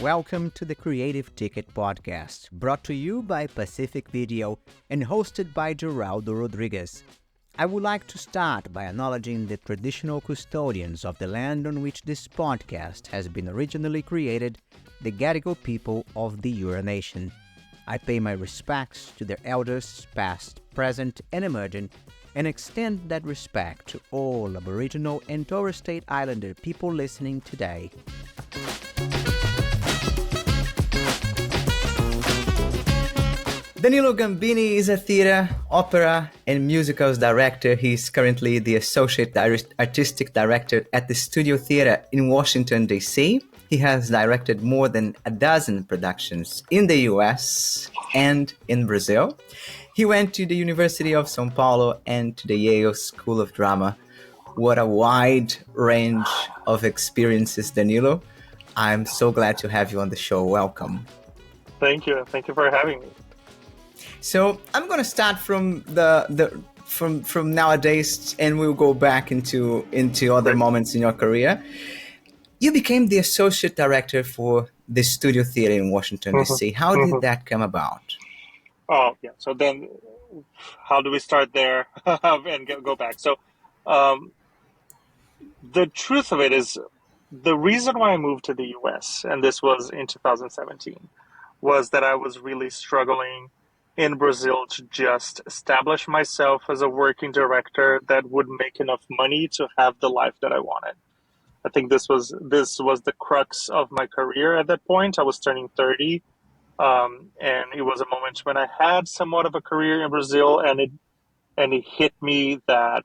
Welcome to the Creative Ticket Podcast, brought to you by Pacific Video and hosted by Geraldo Rodriguez. I would like to start by acknowledging the traditional custodians of the land on which this podcast has been originally created, the Gadigal people of the Eora Nation. I pay my respects to their elders, past, present, and emerging, and extend that respect to all Aboriginal and Torres Strait Islander people listening today. Danilo Gambini is a theater, opera, and musicals director. He's currently the Associate Artistic Director at the Studio Theater in Washington, D.C. He has directed more than a dozen productions in the U.S. and in Brazil. He went to the University of Sao Paulo and to the Yale School of Drama. What a wide range of experiences, Danilo. I'm so glad to have you on the show. Welcome. Thank you. Thank you for having me. So I'm going to start from from nowadays, and we'll go back into other moments in your career. You became the associate director for the Studio Theater in Washington, D.C. How did that come about? Oh, yeah. So then how do we start there and go back? So the truth of it is the reason why I moved to the U.S., and this was in 2017, was that I was really struggling in Brazil to just establish myself as a working director that would make enough money to have the life that I wanted. I think this was the crux of my career at that point. I was turning 30, and it was a moment when I had somewhat of a career in Brazil, and it hit me that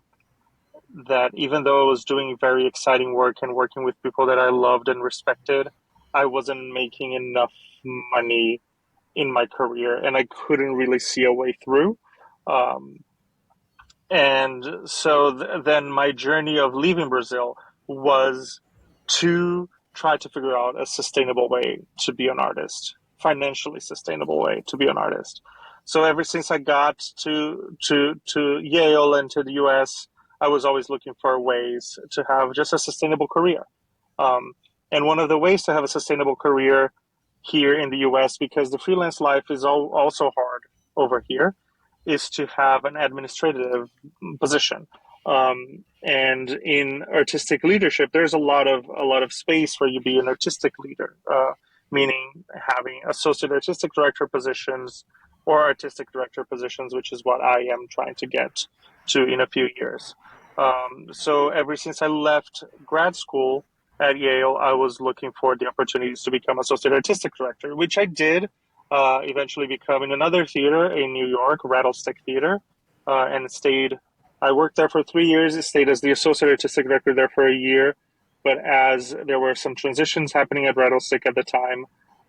even though I was doing very exciting work and working with people that I loved and respected, I wasn't making enough money in my career, and I couldn't really see a way through. And so then my journey of leaving Brazil was to try to figure out a sustainable way to be an artist, financially sustainable way to be an artist. So ever since I got to Yale and to the US, I was always looking for ways to have just a sustainable career. And one of the ways to have a sustainable career here in the US, because the freelance life is also hard over here, is to have an administrative position. And in artistic leadership, there's a lot of space for you to be an artistic leader, meaning having associate artistic director positions or artistic director positions, which is what I am trying to get to in a few years. So ever since I left grad school at Yale, I was looking for the opportunities to become associate artistic director, which I did, eventually becoming another theater in New York, Rattlestick Theater, and I worked there for 3 years. I stayed as the associate artistic director there for a year, but as there were some transitions happening at Rattlestick at the time,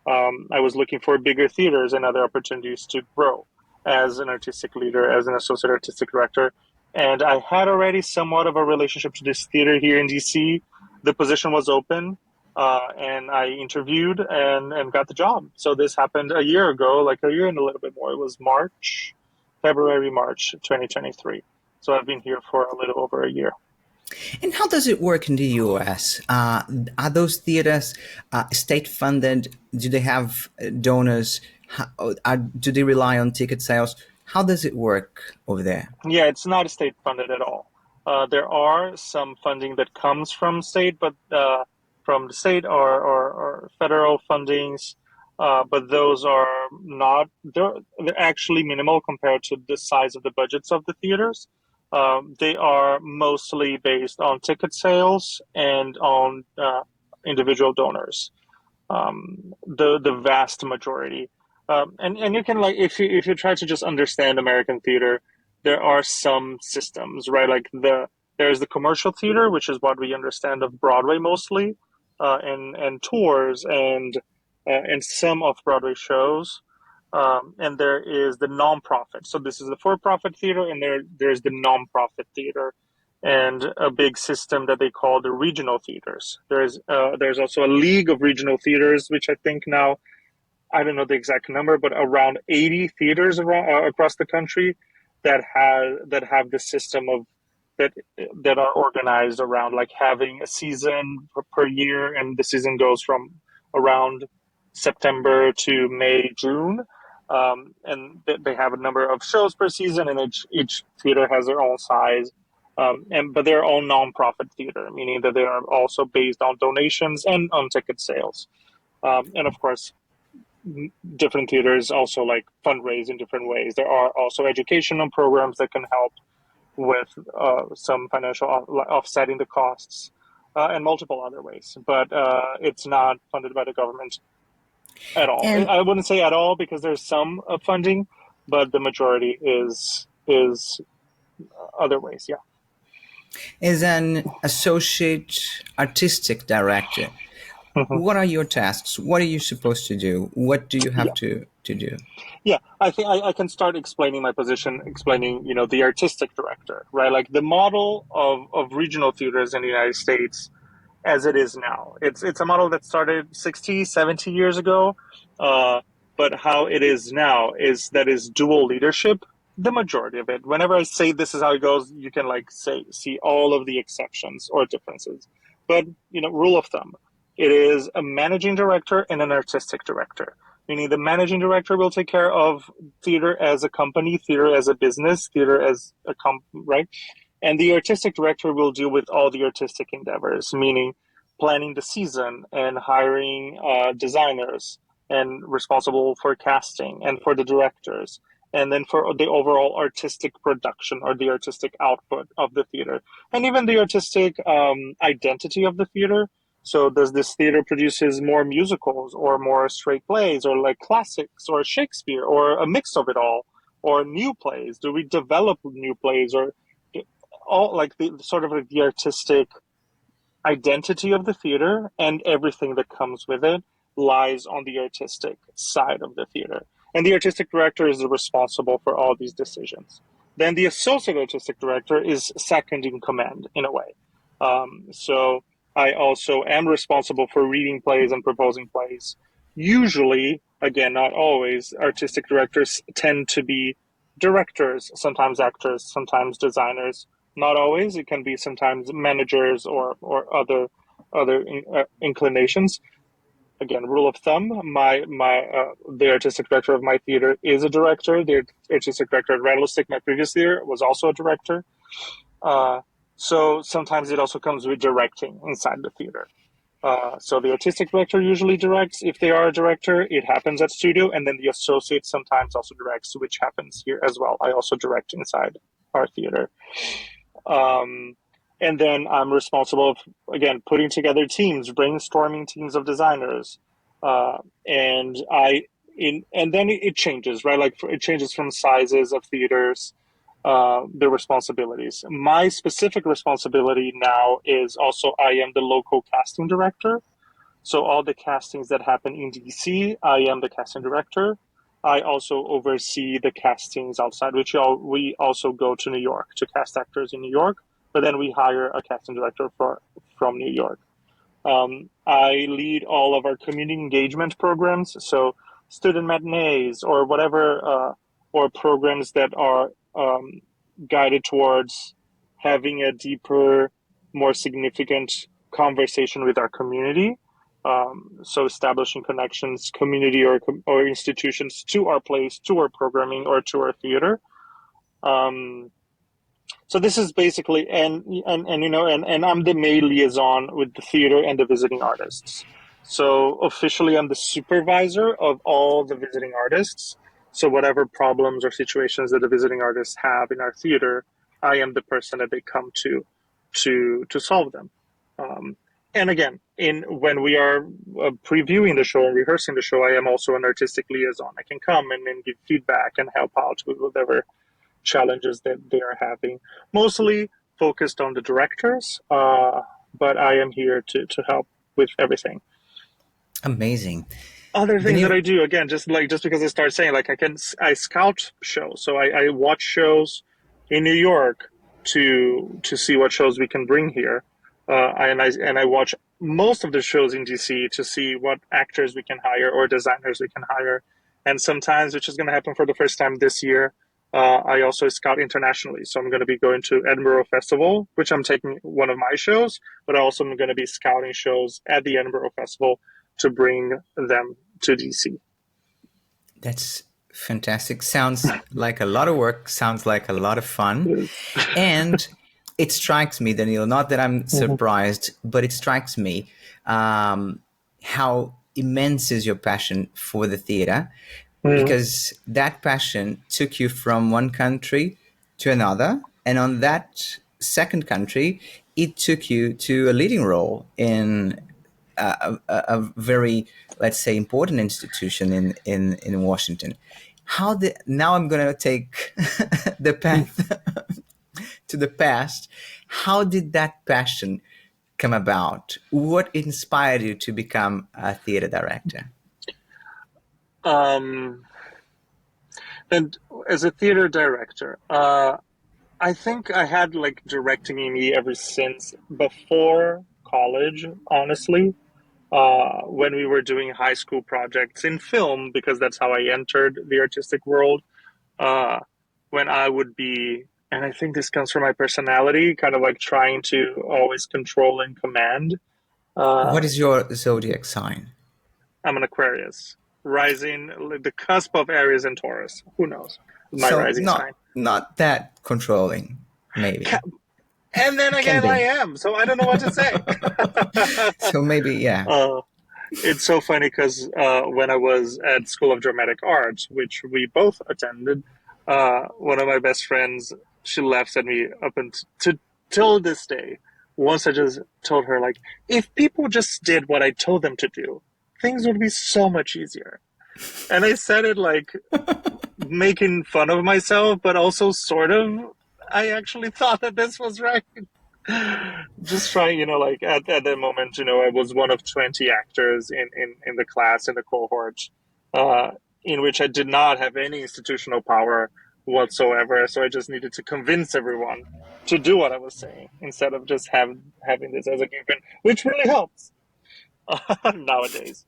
I was looking for bigger theaters and other opportunities to grow as an artistic leader, as an associate artistic director. And I had already somewhat of a relationship to this theater here in DC. The position was open, and I interviewed and got the job. So this happened a year ago, like a year and a little bit more. It was February, March 2023. So I've been here for a little over a year. And how does it work in the U.S.? Are those theaters state-funded? Do they have donors? Do they rely on ticket sales? How does it work over there? Yeah, it's not state-funded at all. There are some funding that comes from state, but from the state or federal fundings, but those are not, they're actually minimal compared to the size of the budgets of the theaters. They are mostly based on ticket sales and on individual donors, the vast majority. And you can, like, if you try to just understand American theater, there are some systems, right? Like there's the commercial theater, which is what we understand of Broadway mostly, and tours and some off-Broadway shows. And there is the nonprofit. So this is the for-profit theater, and there's the nonprofit theater, and a big system that they call the regional theaters. There's also a league of regional theaters, which I think now, I don't know the exact number, but around 80 theaters across the country that have the system of that are organized around like having a season per year, and the season goes from around September to May, June. And they have a number of shows per season, and each theater has their own size. But they're all nonprofit theater, meaning that they are also based on donations and on ticket sales. And of course, different theaters also like fundraise in different ways. There are also educational programs that can help with some financial offsetting the costs, and multiple other ways. But it's not funded by the government at all. And I wouldn't say at all because there's some funding, but the majority is other ways. Yeah. as an associate artistic director, Mhm. what are your tasks? What are you supposed to do? What do you have Yeah. to do? Yeah, I think I can start explaining my position, explaining, the artistic director, right? Like the model of regional theaters in the United States as it is now. It's a model that started 60, 70 years ago. Uh, but how it is now is that is dual leadership, the majority of it. Whenever I say this is how it goes, you can like see all of the exceptions or differences. But, rule of thumb, it is a managing director and an artistic director. Meaning the managing director will take care of theater as a company, theater as a business, theater as right? And the artistic director will deal with all the artistic endeavors, meaning planning the season and hiring designers and responsible for casting and for the directors. And then for the overall artistic production or the artistic output of the theater, and even the artistic identity of the theater. So, does this theater produces more musicals or more straight plays or like classics or Shakespeare or a mix of it all or new plays? Do we develop new plays or all like the sort of like the artistic identity of the theater and everything that comes with it lies on the artistic side of the theater. And the artistic director is responsible for all these decisions. Then the associate artistic director is second in command in a way. So I also am responsible for reading plays and proposing plays. Usually, again, not always, artistic directors tend to be directors, sometimes actors, sometimes designers, not always. It can be sometimes managers or other inclinations. Again, rule of thumb: my the artistic director of my theater is a director. The artistic director at Rattlestick, my previous theater, was also a director. Uh, so sometimes it also comes with directing inside the theater. So the artistic director usually directs. If they are a director, it happens at studio, and then the associate sometimes also directs, which happens here as well. I also direct inside our theater. Um, and then I'm responsible for, again, putting together teams, brainstorming teams of designers. And and then it changes, right? Like it changes from sizes of theaters, the responsibilities. My specific responsibility now is also I am the local casting director. So all the castings that happen in DC, I am the casting director. I also oversee the castings outside, which we also go to New York to cast actors in New York, but then we hire a casting director from New York. I lead all of our community engagement programs, so student matinees or whatever, or programs that are guided towards having a deeper, more significant conversation with our community. So establishing connections, community or institutions to our place, to our programming, or to our theater. Um, so this is basically and I'm the main liaison with the theater and the visiting artists. So officially I'm the supervisor of all the visiting artists. So whatever problems or situations that the visiting artists have in our theater, I am the person that they come to solve them. Um, and again, in when we are previewing the show and rehearsing the show, I am also an artistic liaison. I can come and give feedback and help out with whatever challenges that they are having, mostly focused on the directors, but I am here to help with everything. Amazing. Other things that Danilo, I do, again, just because I start saying, like, I scout shows, so I watch shows in New York to see what shows we can bring here, and I watch most of the shows in DC to see what actors we can hire or designers we can hire, and sometimes, which is going to happen for the first time this year, I also scout internationally. So I'm going to be going to Edinburgh Festival, which I'm taking one of my shows, but I also am going to be scouting shows at the Edinburgh Festival to bring them to DC. That's fantastic. Sounds like a lot of work, sounds like a lot of fun. And it strikes me, Danilo, not that I'm surprised, but it strikes me how immense is your passion for the theater, because that passion took you from one country to another. And on that second country, it took you to a leading role in a very, let's say, important institution in Washington. Now I'm going to take the path to the past. How did that passion come about? What inspired you to become a theater director? And as a theater director, I think I had like directing in me ever since before college, honestly. When we were doing high school projects in film, because that's how I entered the artistic world. Uh, when I would be, and I think this comes from my personality, kind of like trying to always control and command. What Uh, is your zodiac sign? I'm an Aquarius, rising the cusp of Aries and Taurus. Who knows? My So rising sign. not that controlling, maybe. And then Can again, I be. am. So I don't know what to say. So maybe, yeah. uh, it's so funny because when I was at School of Dramatic Arts, which we both attended, one of my best friends, she laughs at me up until till this day. Once I just told her, like, if people just did what I told them to do, things would be so much easier. And I said it like making fun of myself, but also sort of. I actually thought that this was right. Just trying, like at that moment, I was one of 20 actors in the class, in the cohort, uh, in which I did not have any institutional power whatsoever. So I just needed to convince everyone to do what I was saying instead of just having this as a given, which really helps nowadays.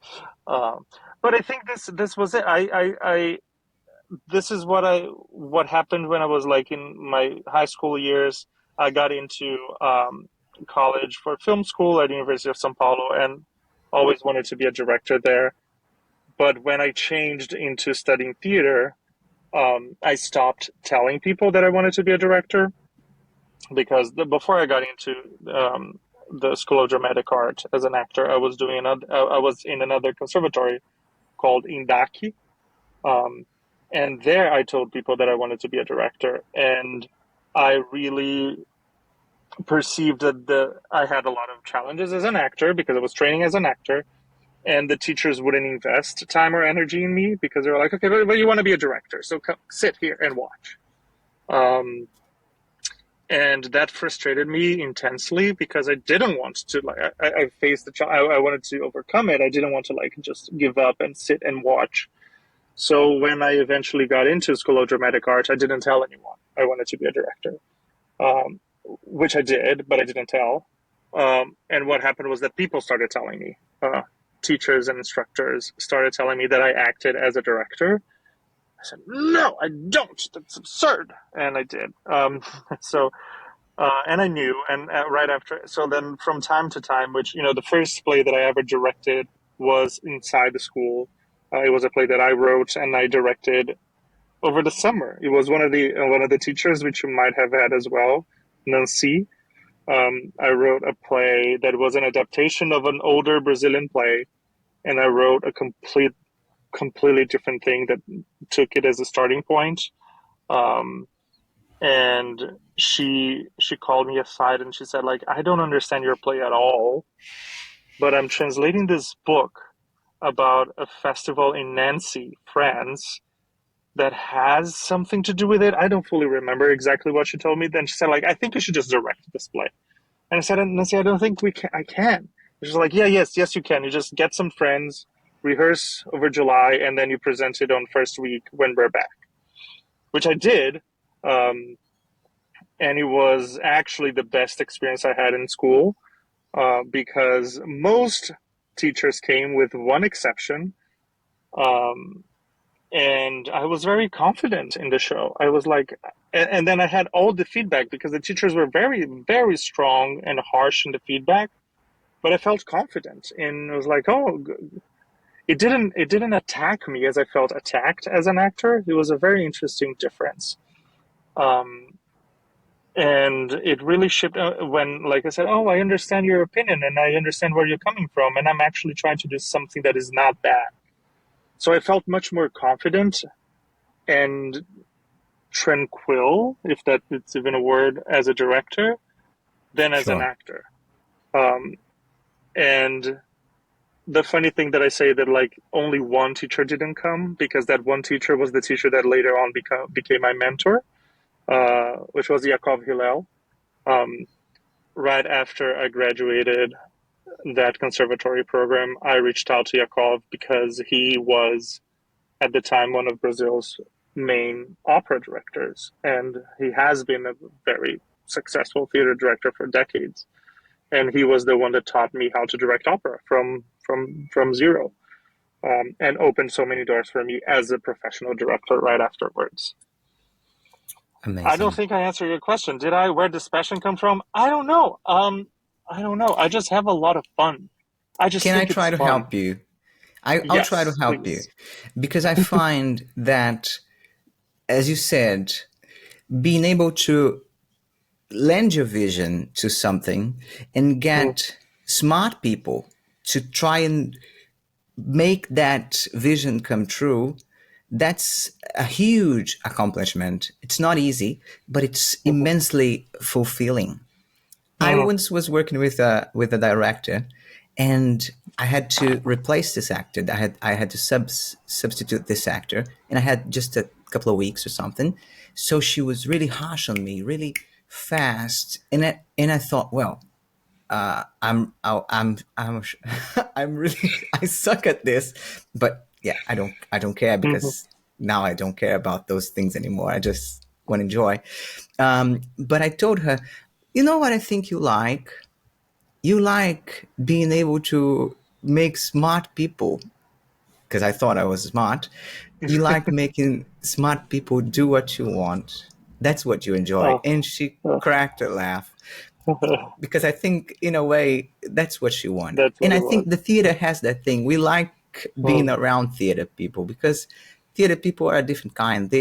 Um, but I think this was it. I this is what happened when I was like in my high school years. I got into college for film school at University of Sao Paulo and always wanted to be a director there. But when I changed into studying theater, I stopped telling people that I wanted to be a director because before I got into the School of Dramatic Art as an actor, I was in another conservatory called Indaki, um, and there I told people that I wanted to be a director. And I really perceived that I had a lot of challenges as an actor because I was training as an actor, and the teachers wouldn't invest time or energy in me because they were like, okay, but you want to be a director, so come sit here and watch. Um, and that frustrated me intensely because I didn't want to like I faced the I wanted to overcome it. I didn't want to like just give up and sit and watch. So when I eventually got into School of Dramatic Art, I didn't tell anyone I wanted to be a director, um, which I did, but I didn't tell. And what happened was that people started telling me, teachers and instructors started telling me that I acted as a director. I said, no, I don't. That's absurd. And I did. And I knew. And right after, so then from time to time, which, the first play that I ever directed was inside the school. It was a play that I wrote and I directed over the summer. It was one of the teachers, which you might have had as well, Nancy. I wrote a play that was an adaptation of an older Brazilian play, and I wrote a completely different thing that took it as a starting point. Um, and she called me aside and she said, like, I don't understand your play at all, but I'm translating this book about a festival in Nancy, France, that has something to do with it. I don't fully remember exactly what she told me. Then she said, like, I think you should just direct this play. And I said, Nancy, I don't think I can. She's like, yeah, yes, you can. You just get some friends, rehearse over July, and then you present it on first week when we're back, which I did. Um, and it was actually the best experience I had in school because most teachers came with one exception. Um, and I was very confident in the show. I was like, and then I had all the feedback because the teachers were very, very strong and harsh in the feedback, but I felt confident and I was like, oh, it didn't attack me as I felt attacked as an actor. It was a very interesting difference. Um, and it really shipped when, like I said, oh, I understand your opinion and I understand where you're coming from, and I'm actually trying to do something that is not that. So I felt much more confident and tranquil, if that it's even a word, as a director than as an Sure. actor. Um, and the funny thing that I say that like only one teacher didn't come, because that one teacher was the teacher that later on became my mentor, which was Yakov Hillel. Um, right after I graduated that conservatory program, I reached out to Yakov because he was at the time one of Brazil's main opera directors, and he has been a very successful theater director for decades. And he was the one that taught me how to direct opera from zero, and opened so many doors for me as a professional director right afterwards. I don't Amazing. think I answered your question. Did I? Where does passion come from? I don't know. I don't know. I just have a lot of fun. I just Can I think it's try to fun. help you? I'll try to Yes, help you please. because I find that, as you said, being able to lend your vision to something and Mm, get smart people to try and make that vision come true, that's a huge accomplishment. It's not easy, but it's mhm, immensely fulfilling. I mm, once was working with a director, and I had to replace this actor. I had to substitute this actor, and I had just a couple of weeks or something. So she was really harsh on me, really fast, and I thought, well, I'm I'm really I suck at this, but yeah, I don't care mhm, because now I don't care about those things anymore. I just want to enjoy. But I told her, you know what I think you like? You like being able to make smart people, because I thought I was smart. You like making smart people do what you want. That's what you enjoy. oh, And she oh. cracked a laugh because I think, in a way, that's what she wanted. That's And what I it was. think the theater has that thing. We like being Mm, around theater people because theater people are a different kind.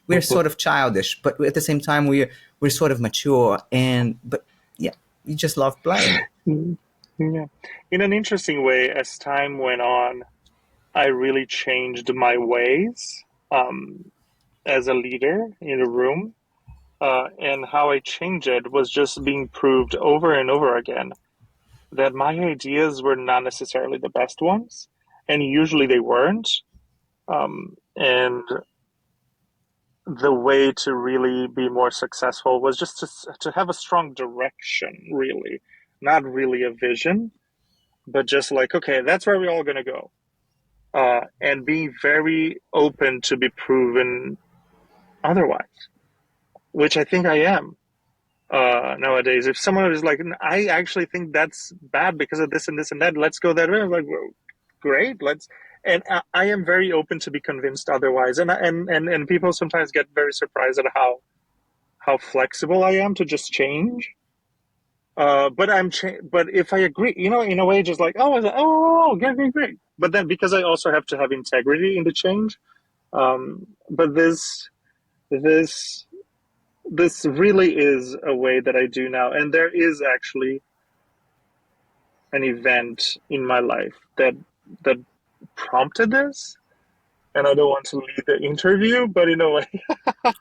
We're mhm, sort of childish, but at the same time we're sort of mature. And but yeah, you just love playing. mm, yeah. In an interesting way, as time went on, I really changed my ways, as a leader in a room. And how I changed it was just being proved over and over again that my ideas were not necessarily the best ones, and usually they weren't. And the way to really be more successful was just to have a strong direction, really, not really a vision, but just like, okay, that's where we're all going to go. And being very open to be proven otherwise, which I think I am nowadays. If someone is like, I actually think that's bad because of this and this and that, let's go that way. I'm like, well, great, let's. And I am very open to be convinced otherwise. And people sometimes get very surprised at how flexible I am to just change. But if I agree, in a way, just like, oh, great, great, great. But then because I also have to have integrity in the change. But this this really is a way that I do now, and there is actually an event in my life that prompted this. And I don't want to lead the interview, but in a way,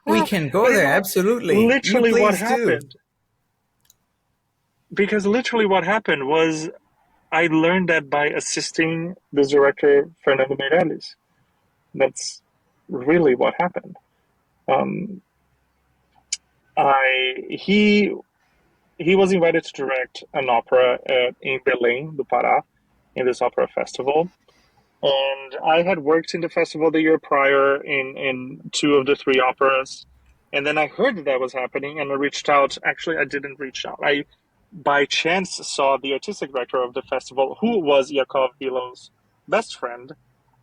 We can but go there, absolutely. You literally what please do. happened, because literally what happened was I learned that by assisting the director Fernando Meirelles. That's really what happened. Um, I he was invited to direct an opera in Belém do Pará, in this opera festival. And I had worked in the festival the year prior in two of the three operas. And then I heard that was happening and I reached out. Actually, I didn't reach out. I, by chance, saw the artistic director of the festival, who was Yakov Hilo's best friend,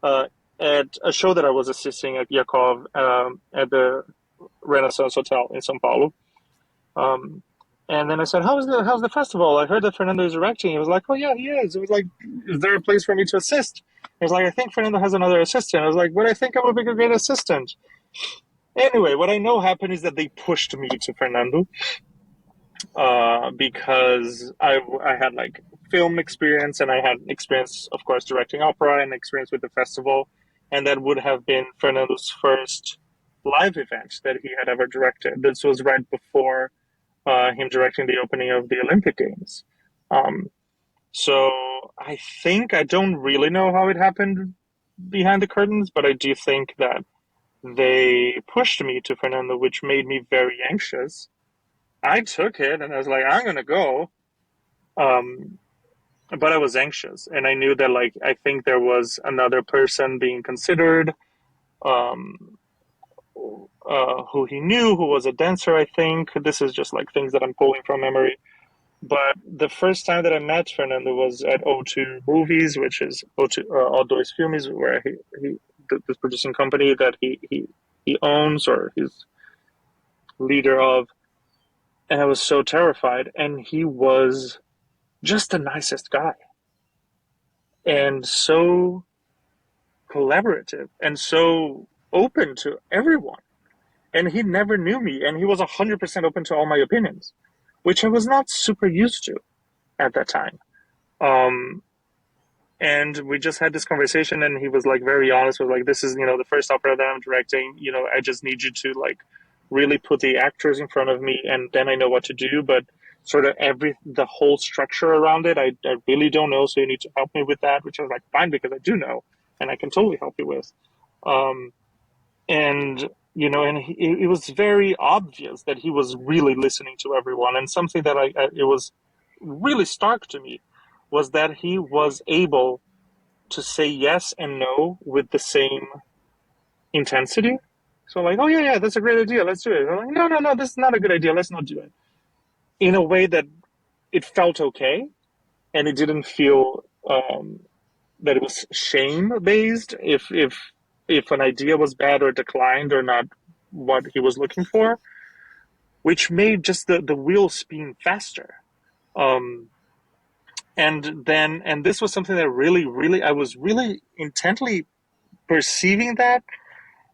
uh, at a show that I was assisting at Yakov, at the Renaissance Hotel in Sao Paulo. Um, And then I said, how's the festival? I heard that Fernando is directing. He was like, oh yeah, he is. It was like, is there a place for me to assist? He was like, I think Fernando has another assistant. I was like, but I think I would be a great assistant. Anyway, what I know happened is that they pushed me to Fernando because I had like film experience and I had experience, of course, directing opera and experience with the festival. And that would have been Fernando's first live event that he had ever directed. This was right before him directing the opening of the Olympic Games. Um, so I don't really know how it happened behind the curtains, but I do think that they pushed me to Fernando, which made me very anxious. I took it and I was like, I'm gonna go. Um, but I was anxious, and I knew that like I think there was another person being considered, um, who he knew, who was a dancer. I think this is just like things that I'm pulling from memory. But the first time that I met Fernando was at O2 Movies, which is O2 O2 Filmes, where he this producing company that he owns or he's leader of. And I was so terrified. And he was just the nicest guy and so collaborative and so open to everyone. And he never knew me, and he was 100% open to all my opinions, which I was not super used to at that time. Um, and we just had this conversation, and he was like very honest with like, this is, you know, the first opera that I'm directing. You know, I just need you to like really put the actors in front of me, and then I know what to do. But sort of the whole structure around it, I really don't know, so you need to help me with that. Which I was like, fine, because I do know and I can totally help you with. um and you know, and it was very obvious that he was really listening to everyone. And something that it was really stark to me was that he was able to say yes and no with the same intensity. So like, oh yeah, yeah, that's a great idea, let's do it. I'm like, no, no, no, this is not a good idea, let's not do it. In a way that it felt okay, and it didn't feel that it was shame based if an idea was bad or declined or not what he was looking for, which made just the wheel spin faster. Um, and this was something that really I was really intently perceiving that.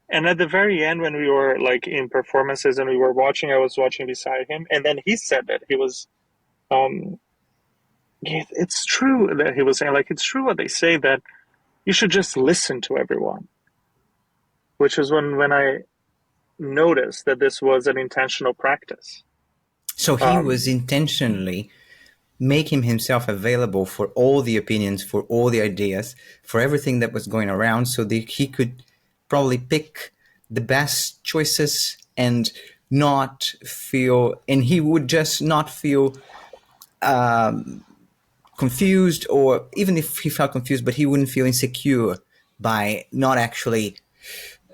And at the very end, when we were like in performances and we were watching, I was watching beside him, and then he said that he was, um, it's true that he was saying like it's true what they say that you should just listen to everyone, which is when I noticed that this was an intentional practice. So he was Um, intentionally making himself available for all the opinions, for all the ideas, for everything that was going around, so that he could probably pick the best choices and not feel, and he would just not feel confused, or even if he felt confused, but he wouldn't feel insecure by not actually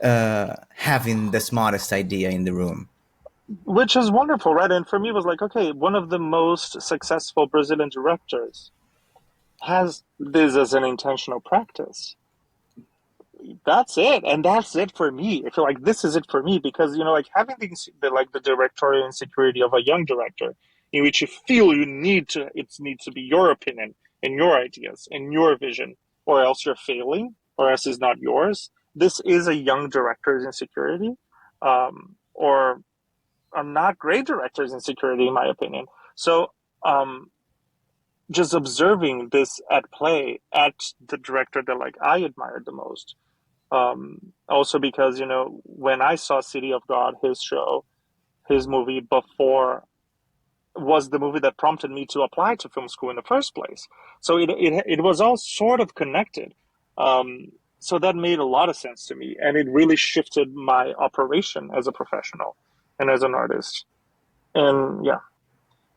having the smartest idea in the room. which is wonderful, right? And for me, it was like, okay, one of the most successful Brazilian directors has this as an intentional practice. That's it, and that's it for me. I feel like this is it for me because, you know, like having the directorial insecurity of a young director, in which you feel you need to, it needs to be your opinion and your ideas and your vision, or else you're failing, or else it's not yours. This is a young director's insecurity, or a not great director's insecurity, in my opinion. So, um, just observing this at play at the director that like I admired the most. Also because, you know, when I saw City of God, his show, his movie before, was the movie that prompted me to apply to film school in the first place. So it was all sort of connected. Um, so that made a lot of sense to me, and it really shifted my operation as a professional and as an artist. And yeah,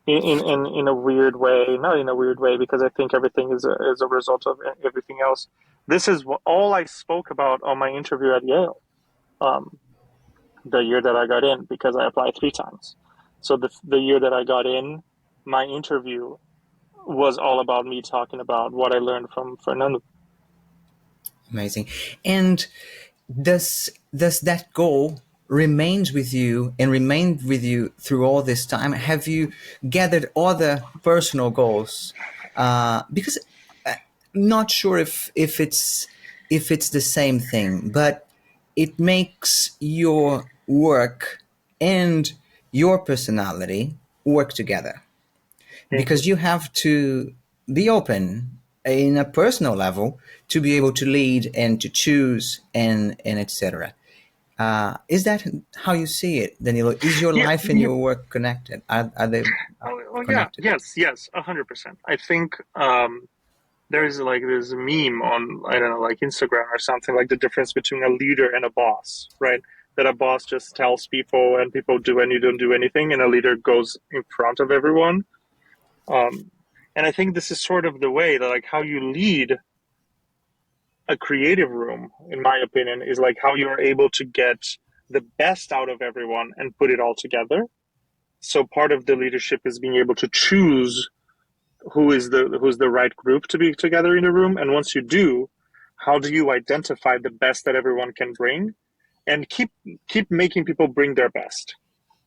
in a weird way, not in a weird way, because I think everything is a result of everything else. This is all I spoke about on my interview at Yale, um, the year that I got in, because I applied three times. So the year that I got in, my interview was all about me talking about what I learned from Fernando. Amazing. And does that goal remains with you and remained with you through all this time? Have you gathered other personal goals? Because I'm not sure if it's the same thing, but it makes your work and your personality work together, because Mhm. you have to be open in a personal level to be able to lead and to choose and etc. Is that how you see it, Danilo? Is your Yeah, life and yeah. your work connected? Are they Oh, yeah. connected? Yes, 100%. I think there's like this meme on, I don't know, like Instagram or something, like the difference between a leader and a boss, right? That a boss just tells people and people do and you don't do anything, and a leader goes in front of everyone. Um, and I think this is sort of the way that, like, how you lead a creative room, in my opinion, is like how you're able to get the best out of everyone and put it all together. So part of the leadership is being able to choose who's the right group to be together in a room, and once you do, how do you identify the best that everyone can bring, and keep making people bring their best,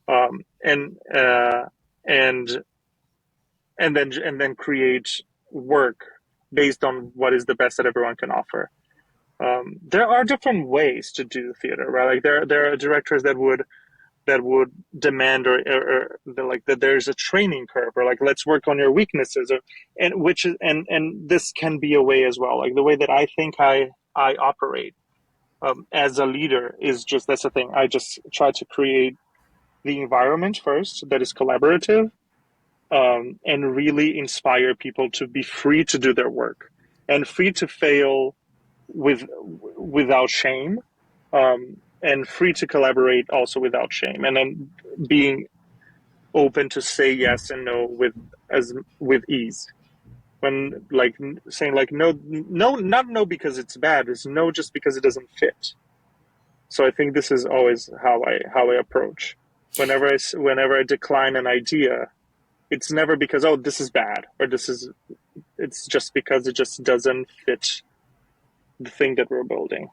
um, and uh, and and then create work based on what is the best that everyone can offer. There are different ways to do theater, right? Like there are directors that would demand or like that there's a training curve, or like let's work on your weaknesses, or and which is and this can be a way as well. Like the way that I think I operate as a leader is just, that's the thing. I just try to create the environment first that is collaborative, and really inspire people to be free to do their work and free to fail without shame, and free to collaborate also without shame, and then being open to say yes and no with ease, when like saying like no, no, not no because it's bad, it's no just because it doesn't fit. So I think this is always how I approach whenever I decline an idea. It's never because, oh, this is bad, or this is, it's just because it just doesn't fit the thing that we're building.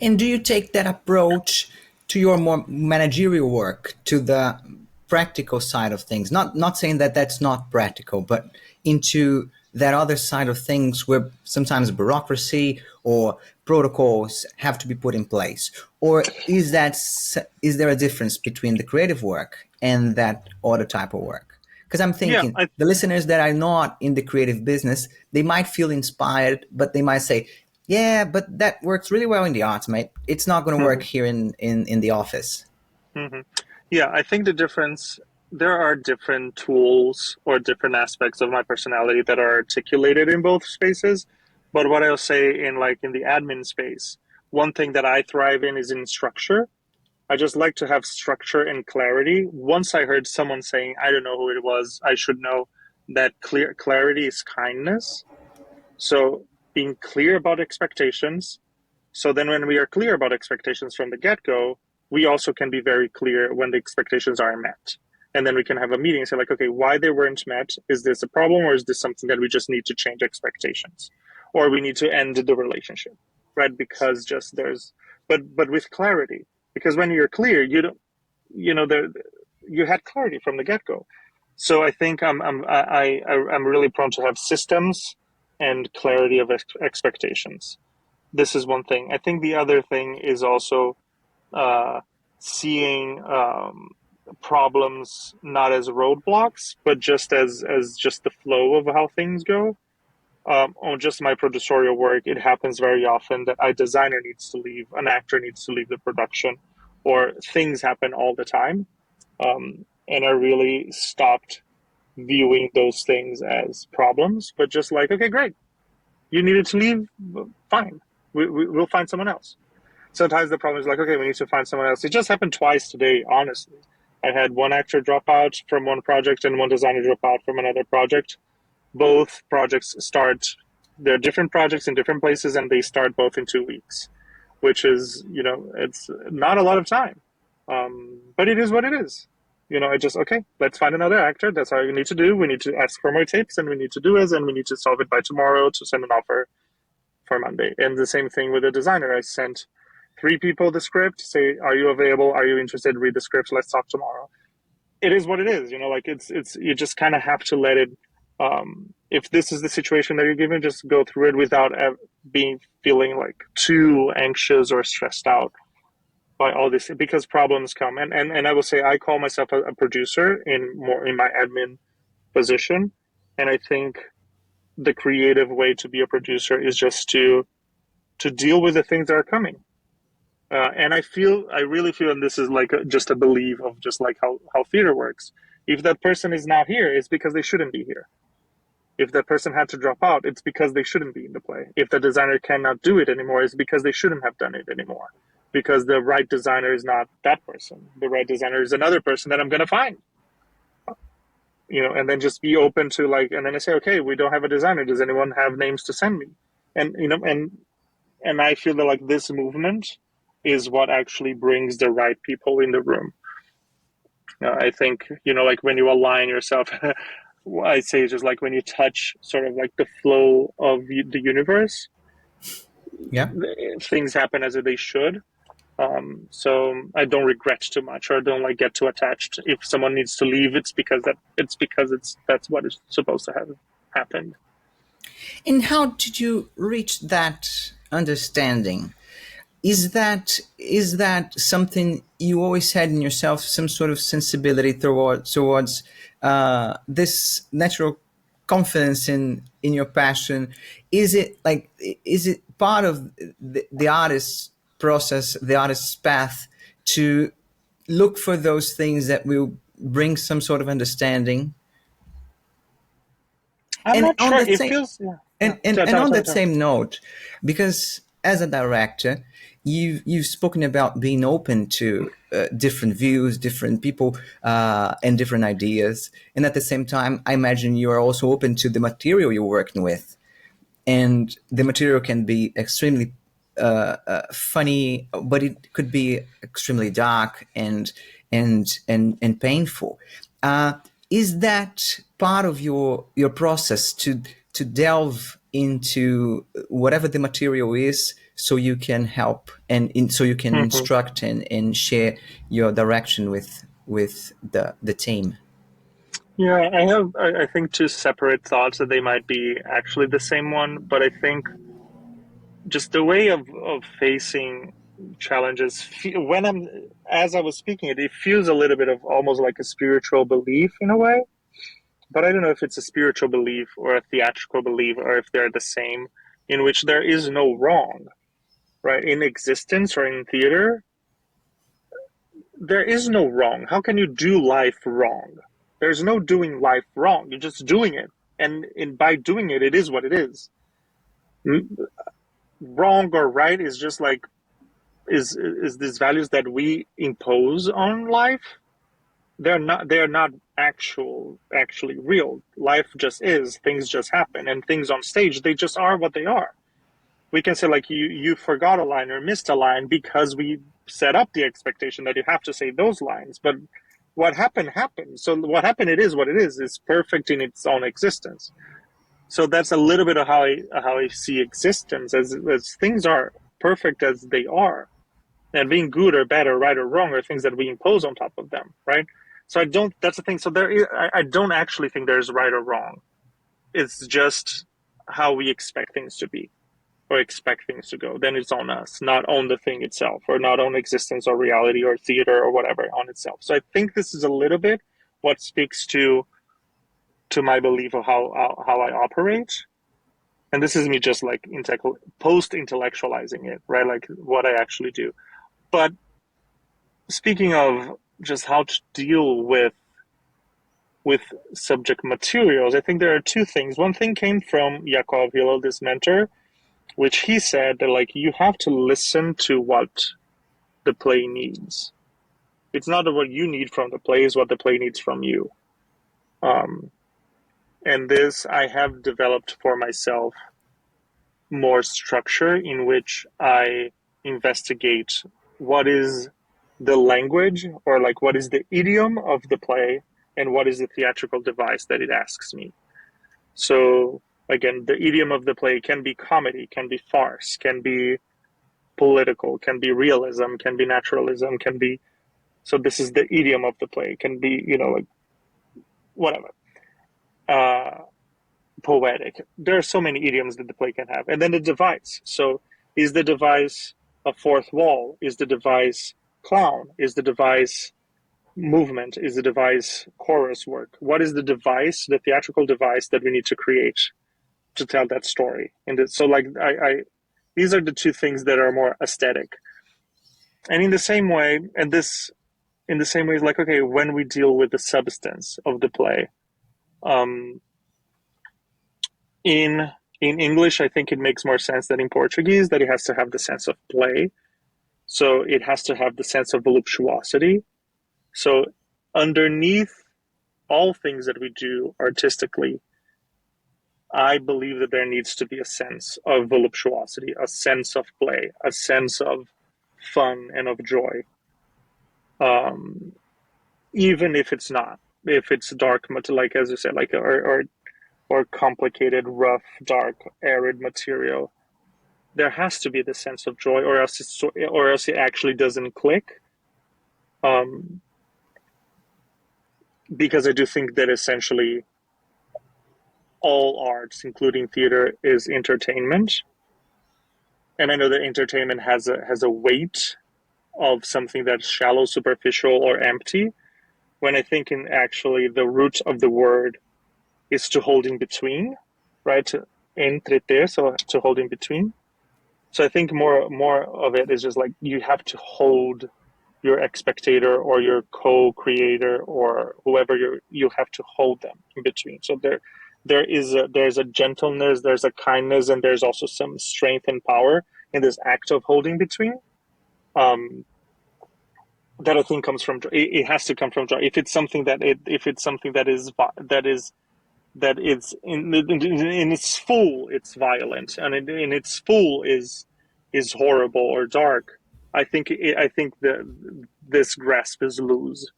And do you take that approach to your more managerial work, to the practical side of things? Not saying that that's not practical, but into that other side of things where sometimes bureaucracy or protocols have to be put in place, or is there a difference between the creative work and that other type of work? Because I'm Yeah, thinking the listeners that are not in the creative business, they might feel inspired, but they might say, yeah, but that works really well in the arts, mate. It's not going to work mhm, here in the office. mhm. Yeah, I think the difference, there are different tools or different aspects of my personality that are articulated in both spaces. But what I'll say in like in the admin space, one thing that I thrive in is in structure. I just like to have structure and clarity. Once I heard someone saying, I don't know who it was, I should know that clarity is kindness. So being clear about expectations. So then when we are clear about expectations from the get-go, we also can be very clear when the expectations are met. And then we can have a meeting and say like, okay, why they weren't met? Is this a problem, or is this something that we just need to change expectations? Or we need to end the relationship, right? Because just there's, but with clarity, because when you're clear, you don't, there, you had clarity from the get-go. So I think I'm really prone to have systems and clarity of expectations. This is one thing. I think the other thing is also uh, seeing problems not as roadblocks, but just as just the flow of how things go. On just my producerial work, it happens very often that a designer needs to leave, an actor needs to leave the production, or things happen all the time. And I really stopped viewing those things as problems, but just like, okay, great, you needed to leave, fine, we'll find someone else. Sometimes the problem is like, okay, we need to find someone else. It just happened twice today, honestly. I had one actor drop out from one project and one designer drop out from another project. Both projects start, they're different projects in different places, and they start both in 2 weeks, which is, it's not a lot of time. But it is what it is. I just, okay, let's find another actor. That's all you need to do. We need to ask for more tapes, and we need to do it, and we need to solve it by tomorrow to send an offer for Monday. And the same thing with the designer. I sent three people the script, say, are you available? Are you interested? Read the script. Let's talk tomorrow. It is what it is, like it's you just kind of have to let it. If this is the situation that you're given, just go through it without being feeling like too anxious or stressed out by all this, because problems come. And I will say, I call myself a producer in my admin position, and I think the creative way to be a producer is just to deal with the things that are coming. And I really feel, and this is like just a belief of just like how theater works. If that person is not here, it's because they shouldn't be here. If that person had to drop out, it's because they shouldn't be in the play. If the designer cannot do it anymore, it's because they shouldn't have done it anymore. Because the right designer is not that person. The right designer is another person that I'm going to find. And then just be open to and then I say, okay, we don't have a designer. Does anyone have names to send me? And, and I feel that this movement is what actually brings the right people in the room. I think, when you align yourself, I say just when you touch sort of the flow of the universe, Yeah. things happen as they should. So I don't regret too much, or don't get too attached. If someone needs to leave, it's because that's what is supposed to have happened. And how did you reach that understanding? Is that something you always had in yourself, some sort of sensibility towards this natural confidence in your passion? Is it part of the artist's process, the artist's path, to look for those things that will bring some sort of understanding? I'm And not on sure. that It same feels, yeah. and on that same note, because as a director, you've spoken about being open to different views, different people, and different ideas, and at the same time, I imagine you are also open to the material you're working with, and the material can be extremely funny, but it could be extremely dark and painful. Is that part of your process to delve into whatever the material is, so you can help so you can Mm-hmm. instruct and share your direction with the team? Yeah, I think two separate thoughts that they might be actually the same one, but I think just the way of facing challenges, when as I was speaking it feels a little bit of almost like a spiritual belief in a way, but I don't know if it's a spiritual belief or a theatrical belief, or if they're the same, in which there is no wrong, right? In existence or in theater, there is no wrong. How can you do life wrong? There's no doing life wrong. You're just doing it. And by doing it, it is what it is. Wrong or right is just is these values that we impose on life. They're not actually real. Life just is. Things just happen, and things on stage, they just are what they are. We can say you forgot a line or missed a line because we set up the expectation that you have to say those lines. But what happened happened. So what happened, it is what it is. It's perfect in its own existence. So that's a little bit of how I see existence, as things are perfect as they are, and being good or bad or right or wrong are things that we impose on top of them, right? So I don't. That's the thing. So I don't actually think there's right or wrong. It's just how we expect things to be, or expect things to go. Then it's on us, not on the thing itself, or not on existence or reality or theater or whatever on itself. So I think this is a little bit what speaks to my belief of how I operate. And this is me just post intellectualizing it, right? Like what I actually do. But speaking of just how to deal with subject materials, I think there are two things. One thing came from Yakov Hillel, this mentor, which he said that you have to listen to what the play needs. It's not what you need from the play, is what the play needs from you. And this I have developed for myself more structure, in which I investigate what is the language, or what is the idiom of the play, and what is the theatrical device that it asks me. So again, the idiom of the play can be comedy, can be farce, can be political, can be realism, can be naturalism, can be, so this is the idiom of the play, can be, like whatever, poetic. There are so many idioms that the play can have. And then the device. So is the device a fourth wall? Is the device clown? Is the device movement? Is the device chorus work? What is the device, the theatrical device that we need to create to tell that story? And so like I these are the two things that are more aesthetic. And in the same way, is like, okay, when we deal with the substance of the play, in English, I think it makes more sense than in Portuguese, that it has to have the sense of play. So it has to have the sense of voluptuosity. So underneath all things that we do artistically, I believe that there needs to be a sense of voluptuosity, a sense of play, a sense of fun and of joy. Even if it's not, if it's dark, like as you said, like or complicated, rough, dark, arid material, there has to be the sense of joy, or else it actually doesn't click. Because I do think that essentially all arts, including theater, is entertainment. And I know that entertainment has a weight of something that's shallow, superficial, or empty. When I think in actually the root of the word is to hold in between, right? To entreter, so to hold in between. So I think more of it is just like you have to hold your spectator or your co-creator or whoever you have to hold them in between. So there's a gentleness, there's a kindness, and there's also some strength and power in this act of holding between. That I think comes from joy. It has to come from joy. If it's something that is in its full, it's violent, and in its full is horrible or dark. I think this grasp is loose.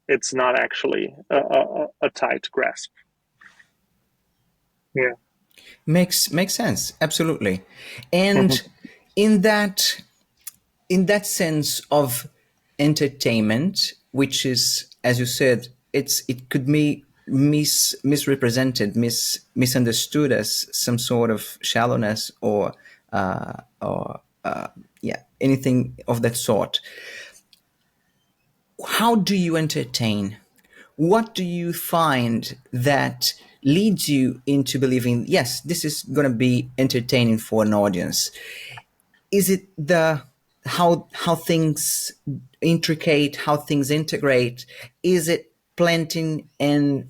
It's not actually a tight grasp. Yeah. Makes sense. Absolutely. And in that sense of entertainment, which is, as you said, it could be misrepresented, misunderstood as some sort of shallowness or yeah, anything of that sort. How do you entertain? What do you find that leads you into believing, yes, this is going to be entertaining for an audience? Is it the how things intricate, how things integrate? Is it planting and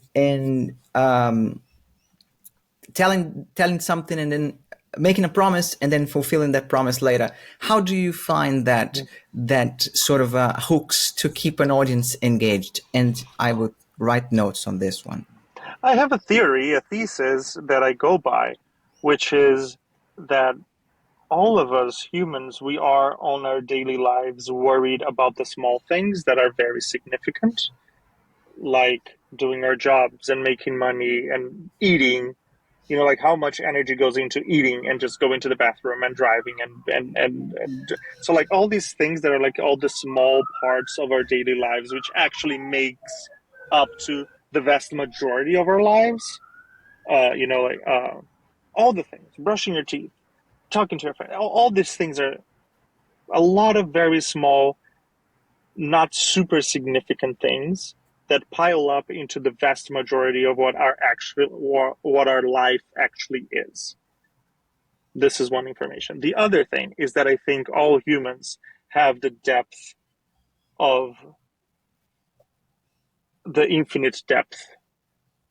telling something and then making a promise and then fulfilling that promise later? How do you find that sort of hooks to keep an audience engaged? And I would write notes on this one. I have a thesis that I go by, which is that all of us humans, we are on our daily lives worried about the small things that are very significant, like doing our jobs and making money and eating. Like how much energy goes into eating and just going to the bathroom and driving and so like all these things that are like all the small parts of our daily lives, which actually makes up to the vast majority of our lives. All the things, brushing your teeth, talking to your friend, all these things are a lot of very small, not super significant things that pile up into the vast majority of what our life actually is. This is one information. The other thing is that I think all humans have the depth of the infinite depth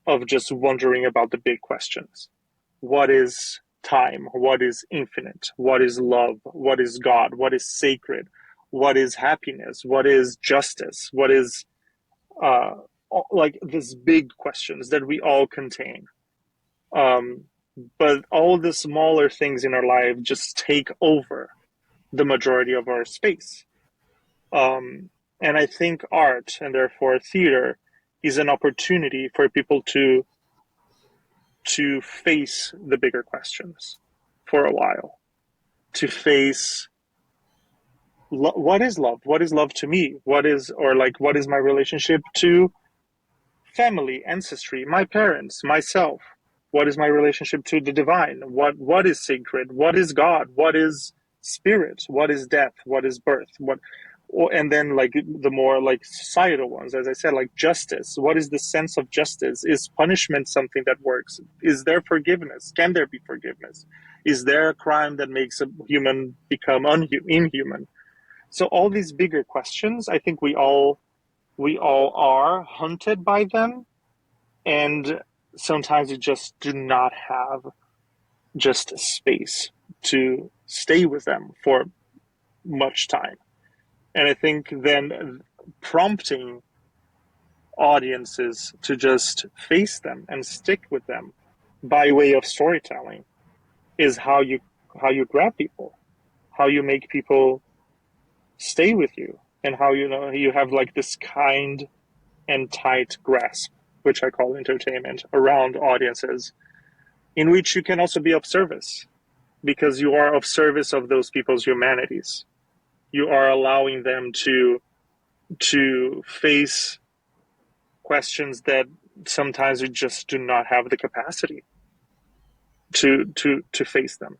of just wondering about the big questions. What is time? What is infinite? What is love? What is God? What is sacred? What is happiness? What is justice? What is like these big questions that we all contain. But all the smaller things in our life just take over the majority of our space. And I think art, and therefore theater, is an opportunity for people to face the bigger questions for a while, to face what is love? What is love to me? What is my relationship to family, ancestry, my parents, myself? What is my relationship to the divine? What is sacred? What is God? What is spirit? What is death? What is birth? And then like the more like societal ones, as I said, like justice. What is the sense of justice? Is punishment something that works? Is there forgiveness? Can there be forgiveness? Is there a crime that makes a human become inhuman? So all these bigger questions, I think we all are hunted by them, and sometimes we just do not have just space to stay with them for much time. And I think then prompting audiences to just face them and stick with them by way of storytelling is how you grab people, how you make people stay with you, and how you have like this kind and tight grasp, which I call entertainment, around audiences, in which you can also be of service because you are of service of those people's humanities. You are allowing them to face questions that sometimes we just do not have the capacity to face them.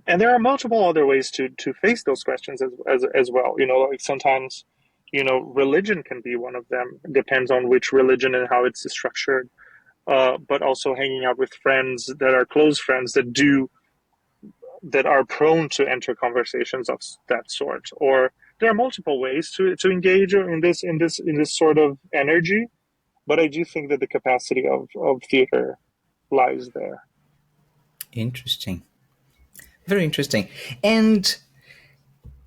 And there are multiple other ways to face those questions as well. Like sometimes, religion can be one of them. It depends on which religion and how it's structured. But also hanging out with friends that are close friends that are prone to enter conversations of that sort. Or there are multiple ways to engage in this sort of energy. But I do think that the capacity of theater lies there. Interesting. Very interesting. And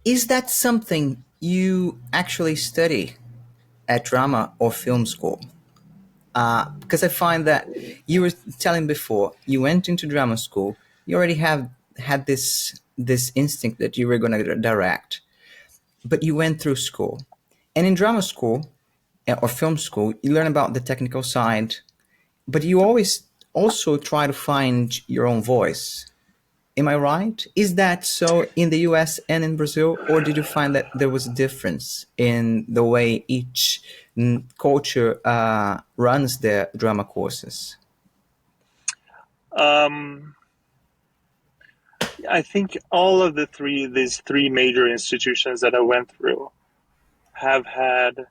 is that something you actually study at drama or film school? Because I find that you were telling before you went into drama school, you already have had this instinct that you were going to direct, but you went through school, and in drama school or film school, you learn about the technical side, but you always also try to find your own voice. Am I right? Is that so in the US and in Brazil, or did you find that there was a difference in the way each culture runs their drama courses? Um, I think all of these three major institutions that I went through have had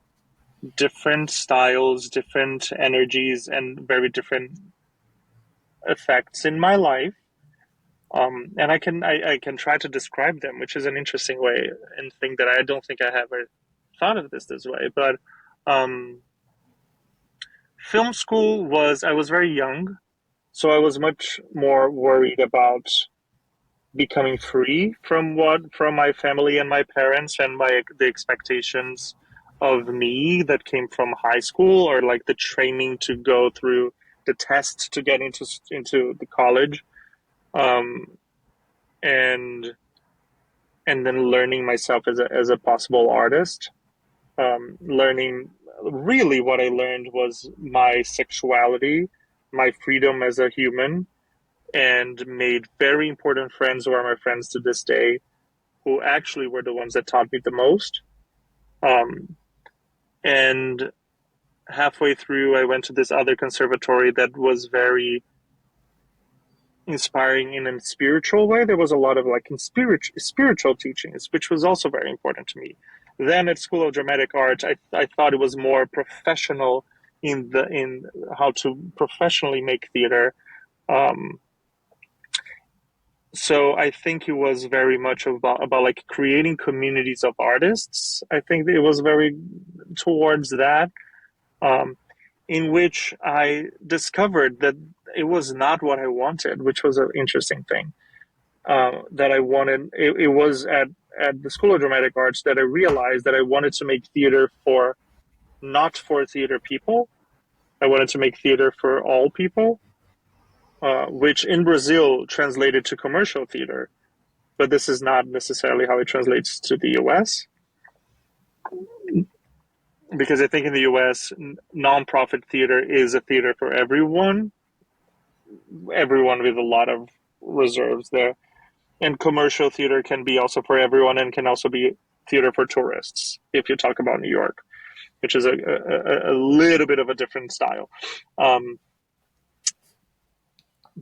different styles, different energies, and very different effects in my life. And I can try to describe them, which is an interesting way and thing that I don't think I have ever thought of this way. But um, film school I was very young, so I was much more worried about becoming free from my family and my parents and the expectations of me that came from high school, or like the training to go through the test to get into the college, um, and then learning myself as a possible artist. Learning Really, what I learned was my sexuality, my freedom as a human, and made very important friends who are my friends to this day, who actually were the ones that taught me the most. Um, and halfway through, I went to this other conservatory that was very inspiring in a spiritual way. There was a lot of like spiritual teachings, which was also very important to me. Then at School of Dramatic Art, I thought it was more professional in how to professionally make theater. Um, so I think it was very much about like creating communities of artists. I think it was very towards that, um, in which I discovered that it was not what I wanted, which was an interesting thing. That I wanted. It was at the School of Dramatic Arts that I realized that I wanted to make theater for not for theater people. I wanted to make theater for all people, which in Brazil translated to commercial theater, but this is not necessarily how it translates to the US. Because I think in the US, nonprofit theater is a theater for everyone with a lot of reserves there. And commercial theater can be also for everyone and can also be theater for tourists, if you talk about New York, which is a little bit of a different style. Um,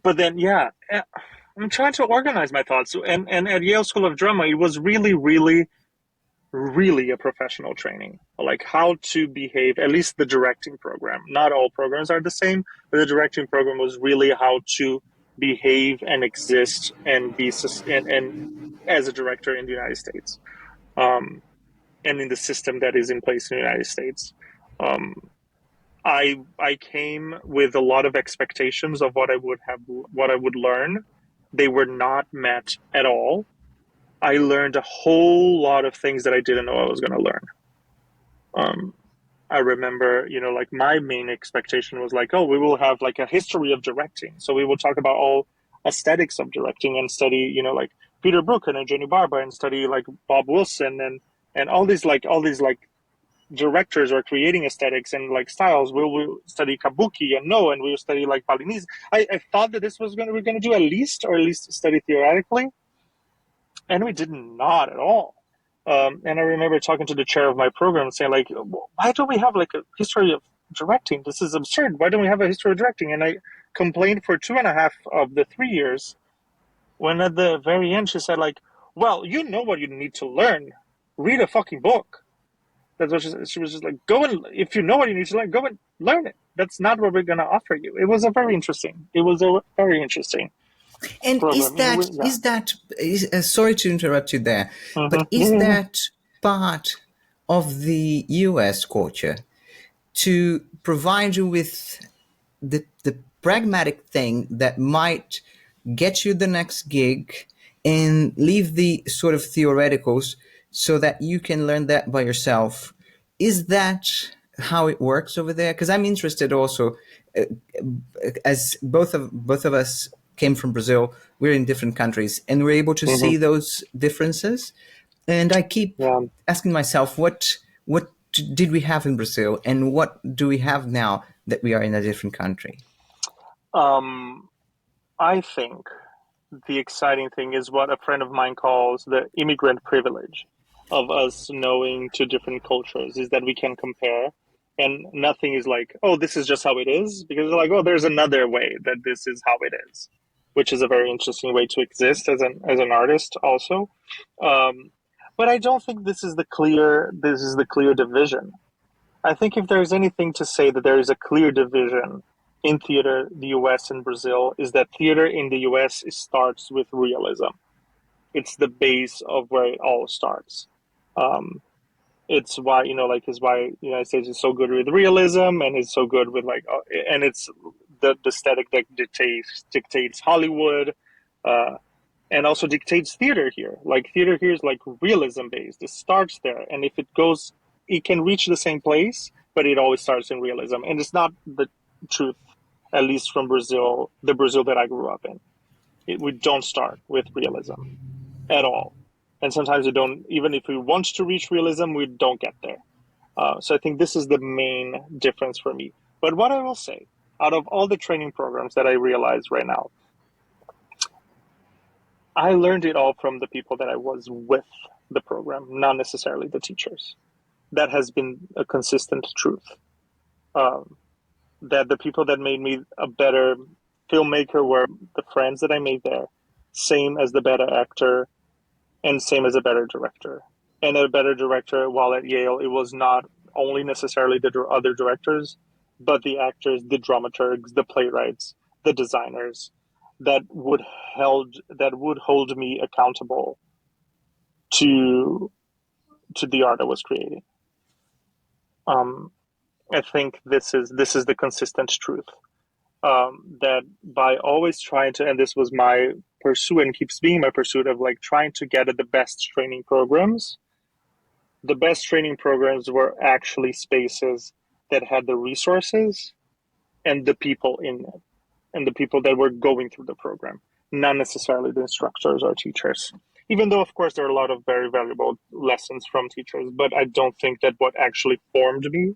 but then, yeah, I'm trying to organize my thoughts. And at Yale School of Drama, it was really, really, really a professional training, like how to behave, at least the directing program. Not all programs are the same, but the directing program was really how to behave and exist and be and as a director in the United States, um, and in the system that is in place in the United States. Um, I came with a lot of expectations of what I would learn. They were not met at all. I learned a whole lot of things that I didn't know I was going to learn. Um, I remember, like my main expectation was like, oh, we will have like a history of directing. So we will talk about all aesthetics of directing and study, like Peter Brook and Jenny Barber and study like Bob Wilson and all these directors are creating aesthetics and like styles. We'll study Kabuki and No, and we'll study like Balinese. I thought that this was we're gonna do at least study theoretically, and we did not at all. And I remember talking to the chair of my program saying like, why don't we have like a history of directing? This is absurd. Why don't we have a history of directing? And I complained for 2.5 of the 3 years. When at the very end she said like, well, you know what you need to learn. Read a fucking book. That's what she was just like, go and if you know what you need to learn, go and learn it. That's not what we're gonna offer you. It was a very interesting And is program. that Yeah. is that is sorry to interrupt you there, but is Yeah. that part of the US culture to provide you with the pragmatic thing that might get you the next gig and leave the sort of theoreticals so that you can learn that by yourself? Is that how it works over there? Because I'm interested also, uh, as both of us came from Brazil, we're in different countries, and we're able to Hmm. see those differences. And I keep Yeah. asking myself, what did we have in Brazil, and what do we have now that we are in a different country? Um, I think the exciting thing is what a friend of mine calls the immigrant privilege of us knowing two different cultures is that we can compare and nothing is like, oh, this is just how it is, because like, oh, there's another way that this is how it is, which is a very interesting way to exist as an artist also. um, but I don't think this is the clear division. I think if there's anything to say that there is a clear division in theater, the US and Brazil, is that theater in the US starts with realism. It's the base of where it all starts. Um, it's why is why the United States is so good with realism and is so good with and it's the aesthetic that dictates Hollywood, uh, and also dictates theater here. Like theater here is like realism based. It starts there, and if it goes, it can reach the same place, but it always starts in realism, and it's not the truth. At least from Brazil, the Brazil that I grew up in, we don't start with realism at all, and sometimes we don't. Even if we want to reach realism, we don't get there. So I think this is the main difference for me. But what I will say, out of all the training programs that I realize right now, I learned it all from the people that I was with the program, not necessarily the teachers. That has been a consistent truth. Um, that the people that made me a better filmmaker were the friends that I made there, same as the better actor and same as a better director. And a better director while at Yale, it was not only necessarily the other directors, but the actors, the dramaturgs, the playwrights, the designers that would hold me accountable to the art I was creating. Um, I think this is the consistent truth. That by always trying to, and this was my pursuit and keeps being my pursuit of like trying to get at the best training programs. The best training programs were actually spaces that had the resources and the people in it, and the people that were going through the program, not necessarily the instructors or teachers. Even though, of course, there are a lot of very valuable lessons from teachers, but I don't think that what actually formed me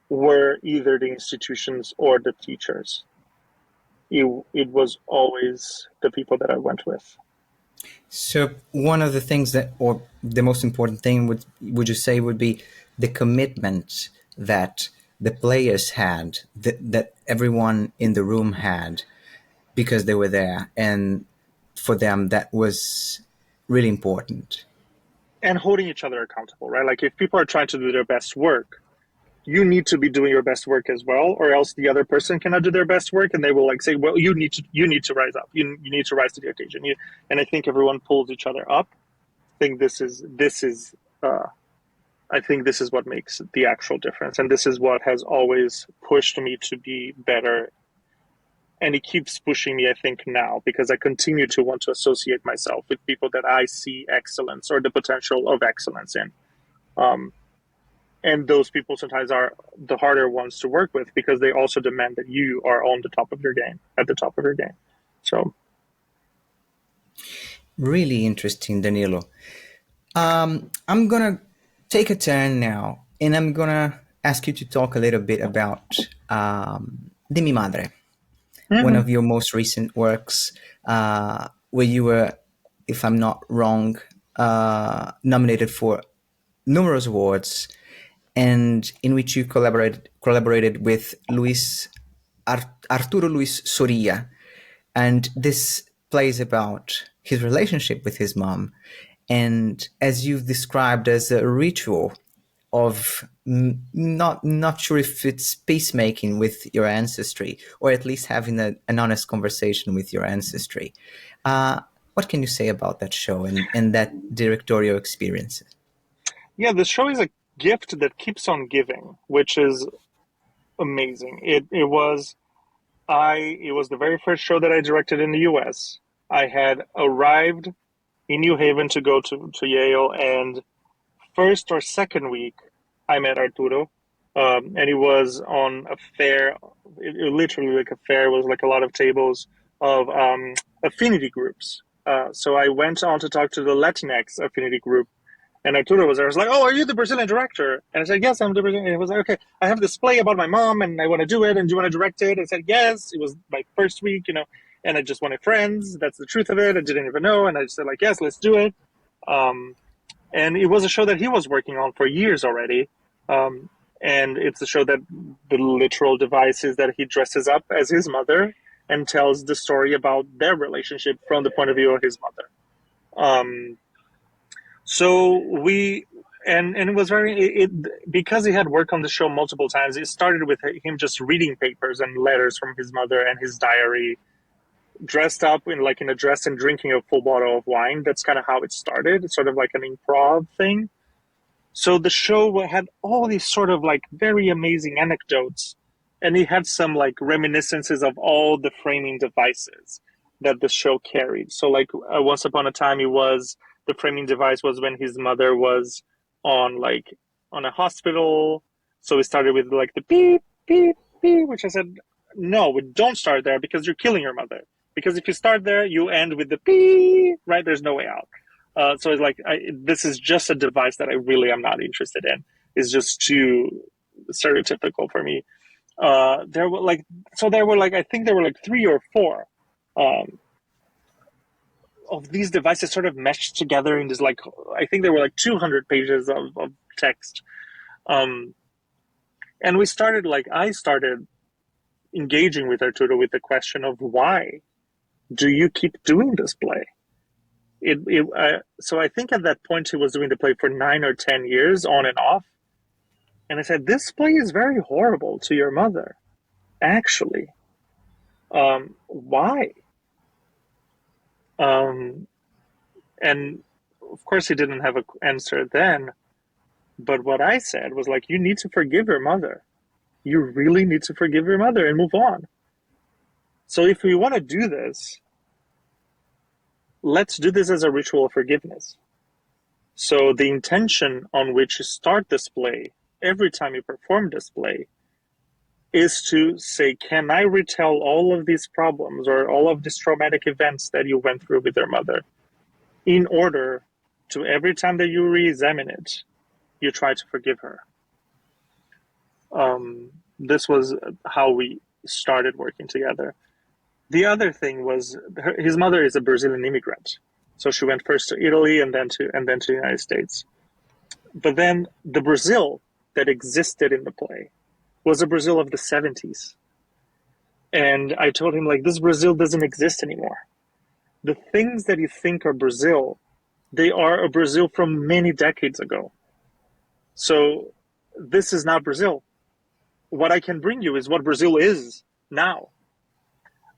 were either the institutions or the teachers. It was always the people that I went with. So one of the things that, or the most important thing, would you say would be the commitment that the players had, that everyone in the room had, because they were there, and for them that was really important. And holding each other accountable, right? Like if people are trying to do their best work, you need to be doing your best work as well, or else the other person cannot do their best work, and they will like say, well, you need to rise up, you need to rise to the occasion. And I think everyone pulls each other up. I think I think this is what makes the actual difference, and this is what has always pushed me to be better. And it keeps pushing me, I think, now, because I continue to want to associate myself with people that I see excellence or the potential of excellence in. Um, and those people sometimes are the harder ones to work with, because they also demand that you are on the top of your game, at the top of your game. So Really interesting, Danilo. I'm gonna take a turn now, and I'm gonna ask you to talk a little bit about De Mi Madre, one mm-hmm. of your most recent works, where you were, if I'm not wrong, nominated for numerous awards, and in which you collaborated with Arturo Luis Soria, and this plays about his relationship with his mom, and as you've described, as a ritual of not sure if it's peacemaking with your ancestry, or at least having an honest conversation with your ancestry. What can you say about that show and that directorial experience? Yeah, the show is a gift that keeps on giving, which is amazing. It was the very first show that I directed in the US. I had arrived in New Haven to go to Yale, and first or second week, I met Arturo, and he was on a fair. It literally like a fair, was like a lot of tables of affinity groups. So I went on to talk to the Latinx affinity group, and Arturo was there. I was like, "Oh, are you the Brazilian director?" And I said, "Yes, I'm the Brazilian." And he was like, "Okay, I have this play about my mom, and I want to do it. And do you want to direct it?" I said, "Yes." It was my first week, and I just wanted friends. That's the truth of it. I didn't even know, and I just said like, "Yes, let's do it." Um, and it was a show that he was working on for years already. Um, and it's a show that the literal device is that he dresses up as his mother and tells the story about their relationship from the point of view of his mother. Um, so we and it was because he had worked on the show multiple times. It started with him just reading papers and letters from his mother and his diary, dressed up in a dress and drinking a full bottle of wine. That's kind of how it started. It's sort of like an improv thing. So the show had all these sort of like very amazing anecdotes, and it had some like reminiscences of all the framing devices that the show carried. So like once upon a time, the framing device was when his mother was on like on a hospital. So we started with like the beep beep beep, which I said no, we don't start there because you're killing your mother. Because if you start there, you end with the beep, right? There's no way out. So it's like this is just a device that I really am not interested in. It's just too stereotypical for me. There were like I think there were like three or four um, of these devices sort of meshed together in this like I think there were like 200 pages of text, um, and I started engaging with Arturo with the question of why do you keep doing this play? So I think at that point he was doing the play for 9 or 10 years on and off. And I said, this play is very horrible to your mother, actually. Why? Um, and of course he didn't have an answer then. But what I said was like, you need to forgive your mother. You really need to forgive your mother and move on. So if we want to do this, let's do this as a ritual of forgiveness. So the intention on which you start this play, every time you perform this play, is to say, can I retell all of these problems or all of these traumatic events that you went through with your mother, in order to every time that you re-examine it, you try to forgive her. This was how we started working together. The other thing was his mother is a Brazilian immigrant. So she went first to Italy and then to the United States. But then the Brazil that existed in the play was a Brazil of the 70s. And I told him, like, this Brazil doesn't exist anymore. The things that you think are Brazil, they are a Brazil from many decades ago. So this is not Brazil. What I can bring you is what Brazil is now.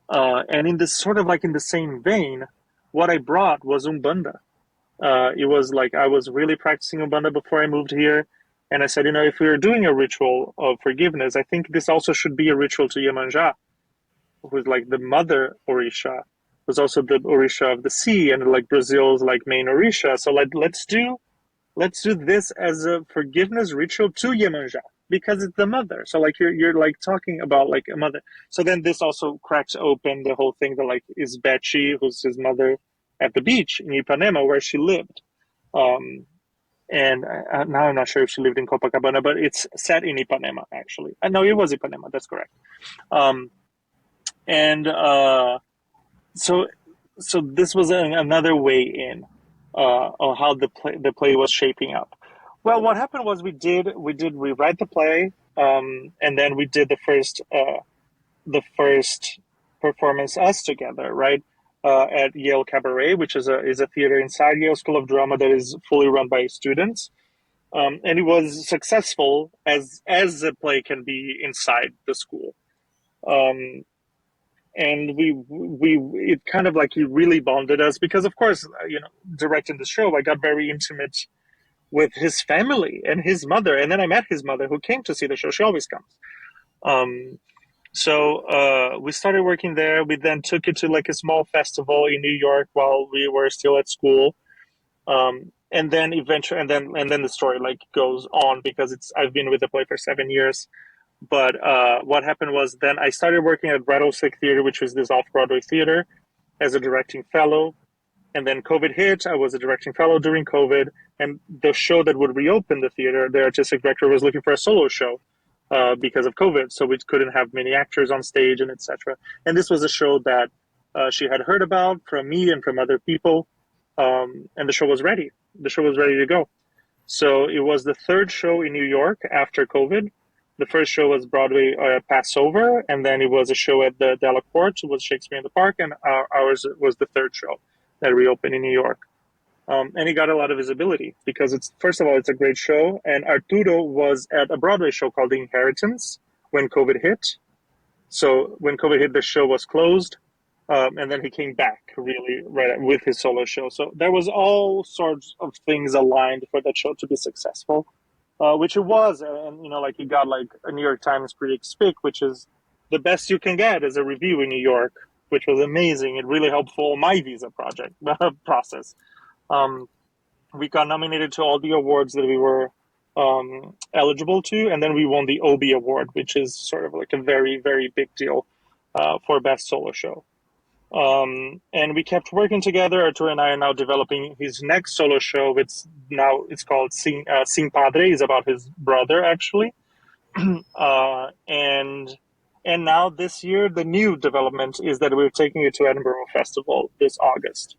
And in this sort of like in the same vein, what I brought was Umbanda. It was like I was really practicing Umbanda before I moved here. And I said, if we are doing a ritual of forgiveness, I think this also should be a ritual to Iemanjá, who's like the mother Orisha, who's also the Orisha of the sea and like Brazil's like main Orisha. So like let's do this as a forgiveness ritual to Iemanjá because it's the mother. So like you're like talking about like a mother. So then this also cracks open the whole thing that like is Betty, who's his mother, at the beach in Ipanema where she lived. And now I'm not sure if she lived in Copacabana, but it's set in Ipanema actually. No, it was Ipanema. That's correct. So this was another way in on how the play was shaping up. Well, what happened was we write the play, and then we did the first performance us together, right, at Yale Cabaret, which is a theater inside Yale School of Drama that is fully run by students, and it was successful as a play can be inside the school. And it kind of like it really bonded us because, of course, directing the show, I got very intimate with his family and his mother, and then I met his mother who came to see the show. She always comes. So we started working there. We then took it to like a small festival in New York while we were still at school, and then eventually, and then the story like goes on because I've been with the play for 7 years. But what happened was then I started working at Rattlesnake Theater, which was this off-Broadway theater, as a directing fellow. And then COVID hit. I was a directing fellow during COVID. And the show that would reopen the theater, the artistic director was looking for a solo show because of COVID. So we couldn't have many actors on stage and etc. And this was a show that she had heard about from me and from other people. And the show was ready. The show was ready to go. So it was the third show in New York after COVID. The first show was Broadway Passover, and then it was a show at the Delacorte. It was Shakespeare in the Park, and ours was the third show that reopened in New York. And it got a lot of visibility because first of all, it's a great show. And Arturo was at a Broadway show called The Inheritance when COVID hit. So when COVID hit, the show was closed. And then he came back really right with his solo show. So there was all sorts of things aligned for that show to be successful. Which it was, and like he got like a New York Times Critics Pick, which is the best you can get as a review in New York, which was amazing. It really helped for my visa project process. We got nominated to all the awards that we were eligible to, and then we won the Obie Award, which is sort of like a very, very big deal for best solo show. And we kept working together. Arturo and I are now developing his next solo show. It's called Sing Padre. It's about his brother, actually. And now this year, the new development is that we're taking it to Edinburgh Festival this August.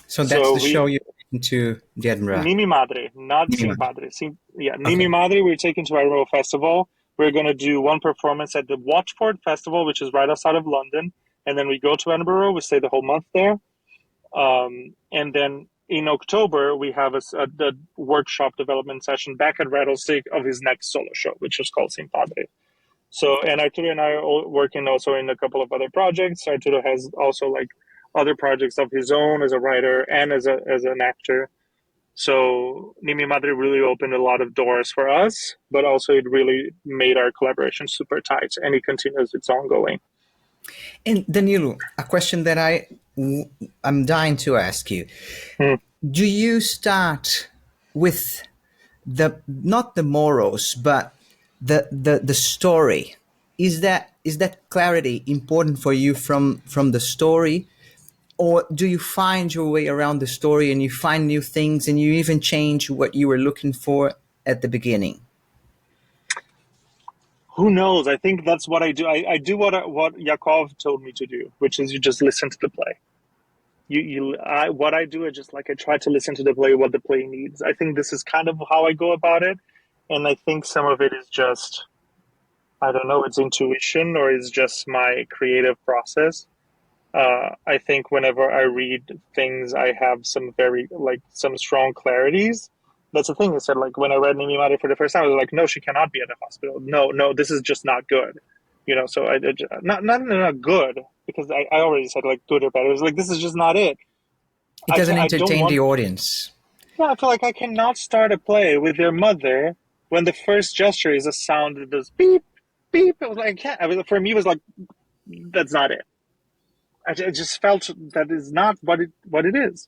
So that's the show you're taking to the Edinburgh? Nimi Madre, not Sing Padre. Nimi Madre, we're taking to Edinburgh Festival. We're going to do one performance at the Watford Festival, which is right outside of London. And then we go to Edinburgh. We stay the whole month there. And then in October, we have the workshop development session back at Rattlesnake of his next solo show, which is called Sin Padre. So, and Arturo and I are all working also in a couple of other projects. Arturo has also like other projects of his own as a writer and as an actor. So Nimi Madre really opened a lot of doors for us, but also it really made our collaboration super tight, and it continues, it's ongoing. And Danilo, a question that I'm dying to ask you. Do you start with not the morals, but the story? Is that clarity important for you from the story? Or do you find your way around the story and you find new things and you even change what you were looking for at the beginning? Who knows? I think that's what I do. I do what Yakov told me to do, which is you just listen to the play. what I do is just like I try to listen to the play, what the play needs. I think this is kind of how I go about it, and I think some of it is just, I don't know, it's intuition or it's just my creative process. I think whenever I read things, I have some very like some strong clarities. That's the thing. I said like when I read Nimi Mare for the first time, I was like, no, she cannot be at the hospital. No, no, this is just not good. So not good because I already said like good or bad. It was like this is just not it. It doesn't I don't entertain the want. audience. Yeah, I feel like I cannot start a play with their mother when the first gesture is a sound that does beep beep. It was like I can't. I mean, for me, it was like that's not it. I just felt that is not what it is.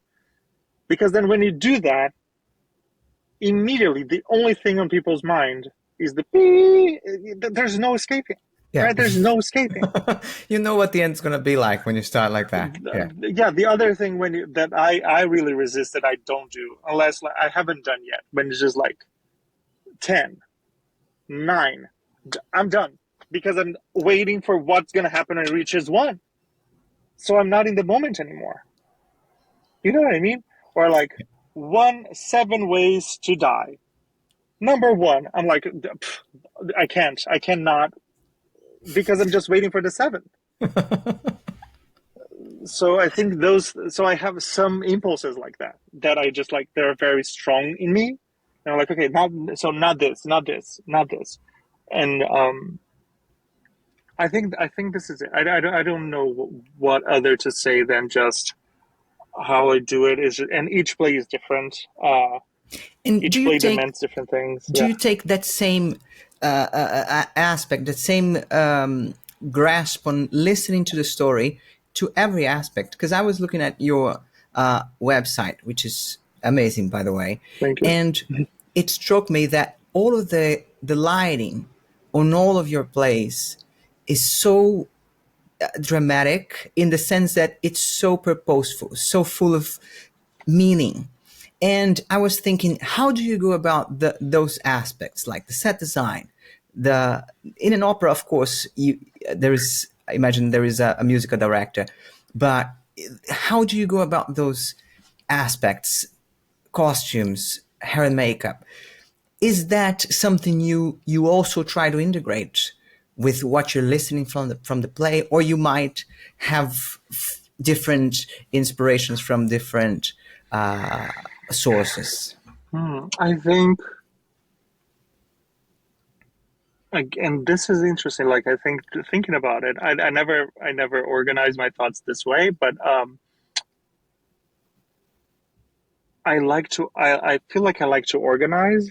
Because then when you do that, immediately the only thing on people's mind is the beep. There's no escaping. Yeah. Right? There's no escaping. You know what the end's going to be like when you start like that. Yeah. Yeah, the other thing that I really resist that I don't do, unless like, I haven't done yet, when it's just like 10, 9, I'm done. Because I'm waiting for what's going to happen when it reaches 1. So I'm not in the moment anymore. You know what I mean? Or like 7 ways to die. Number 1, I'm like, I cannot, because I'm just waiting for the 7th. So I think so I have some impulses like that I just like, they're very strong in me. And I'm like, okay, not this, not this, not this. And I think this is it. I don't know what other to say than just how I do it is, and each play is different. And Each play demands different things. Do you take that same aspect, that same grasp on listening to the story to every aspect? Because I was looking at your website, which is amazing, by the way. Thank you. And it struck me that all of the lighting on all of your plays is so dramatic, in the sense that it's so purposeful, so full of meaning. And I was thinking, how do you go about those aspects, like the set design? In an opera, of course, I imagine there is a musical director, but how do you go about those aspects, costumes, hair and makeup? Is that something you also try to integrate with what you're listening from the play, or you might have different inspirations from different sources? I think, and this is interesting. Like I think thinking about it, I never organize my thoughts this way, but I feel like I like to organize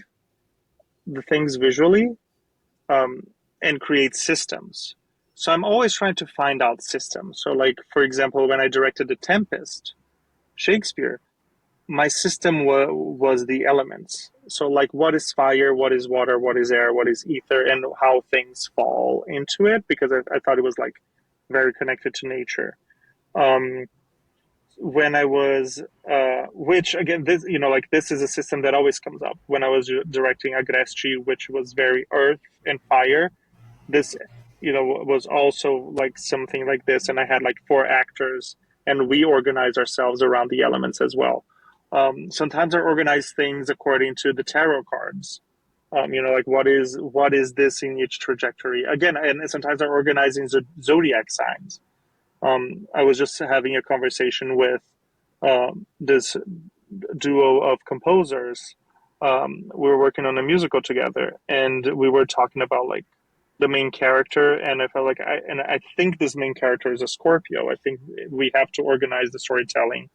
the things visually, and create systems. So I'm always trying to find out systems. So like, for example, when I directed The Tempest, Shakespeare, my system was the elements. So like, what is fire, what is water, what is air, what is ether, and how things fall into it, because I thought it was like very connected to nature. When I was, which again, this is a system that always comes up when I was directing Agresti, which was very earth and fire. This, was also like something like this, and I had like 4 actors, and we organized ourselves around the elements as well. Sometimes I organize things according to the tarot cards. Like what is this in each trajectory? Again, and sometimes I organize in zodiac signs. I was just having a conversation with this duo of composers. We were working on a musical together, and we were talking about like the main character, and I felt like I think this main character is a Scorpio. I think we have to organize the storytelling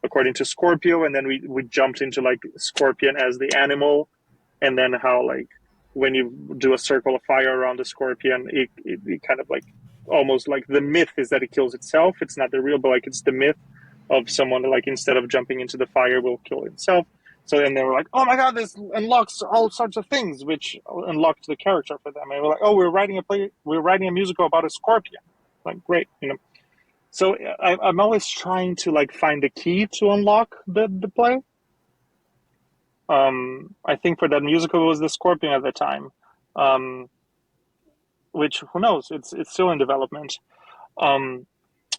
according to Scorpio, and then we jumped into like Scorpion as the animal, and then how like when you do a circle of fire around the Scorpion, it kind of like almost like the myth is that it kills itself. It's not the real, but like it's the myth of someone that like instead of jumping into the fire will kill itself. So then they were like, "Oh my god, this unlocks all sorts of things," which unlocked the character for them. And we're like, "Oh, we're writing a musical about a scorpion." Like, great, So I'm always trying to like find the key to unlock the play. I think for that musical it was the scorpion at the time, which who knows? It's still in development.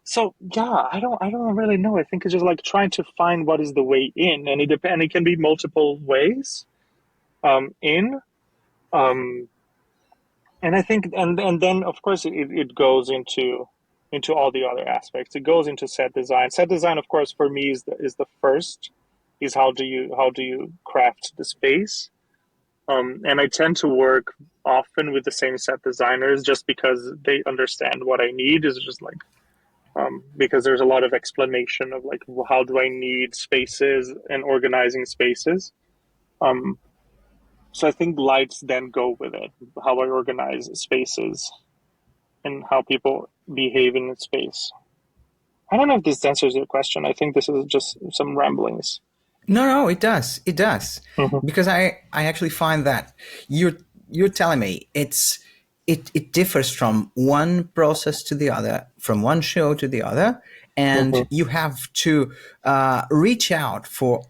So yeah, I don't really know. I think it's just like trying to find what is the way in, and it can be multiple ways in. Um, and I think and then of course it goes into all the other aspects. It goes into set design. Set design, of course, for me is the first, is how do you craft the space. And I tend to work often with the same set designers just because they understand what I need. Is just like because there's a lot of explanation of like how do I need spaces and organizing spaces. Um, so I think lights then go with it, how I organize spaces and how people behave in space. I don't know if this answers your question. I think this is just some ramblings. No, no, it does. It does. Mm-hmm. Because I actually find that you're you're telling me it differs from one process to the other, from one show to the other, and Mm-hmm. you have to reach out for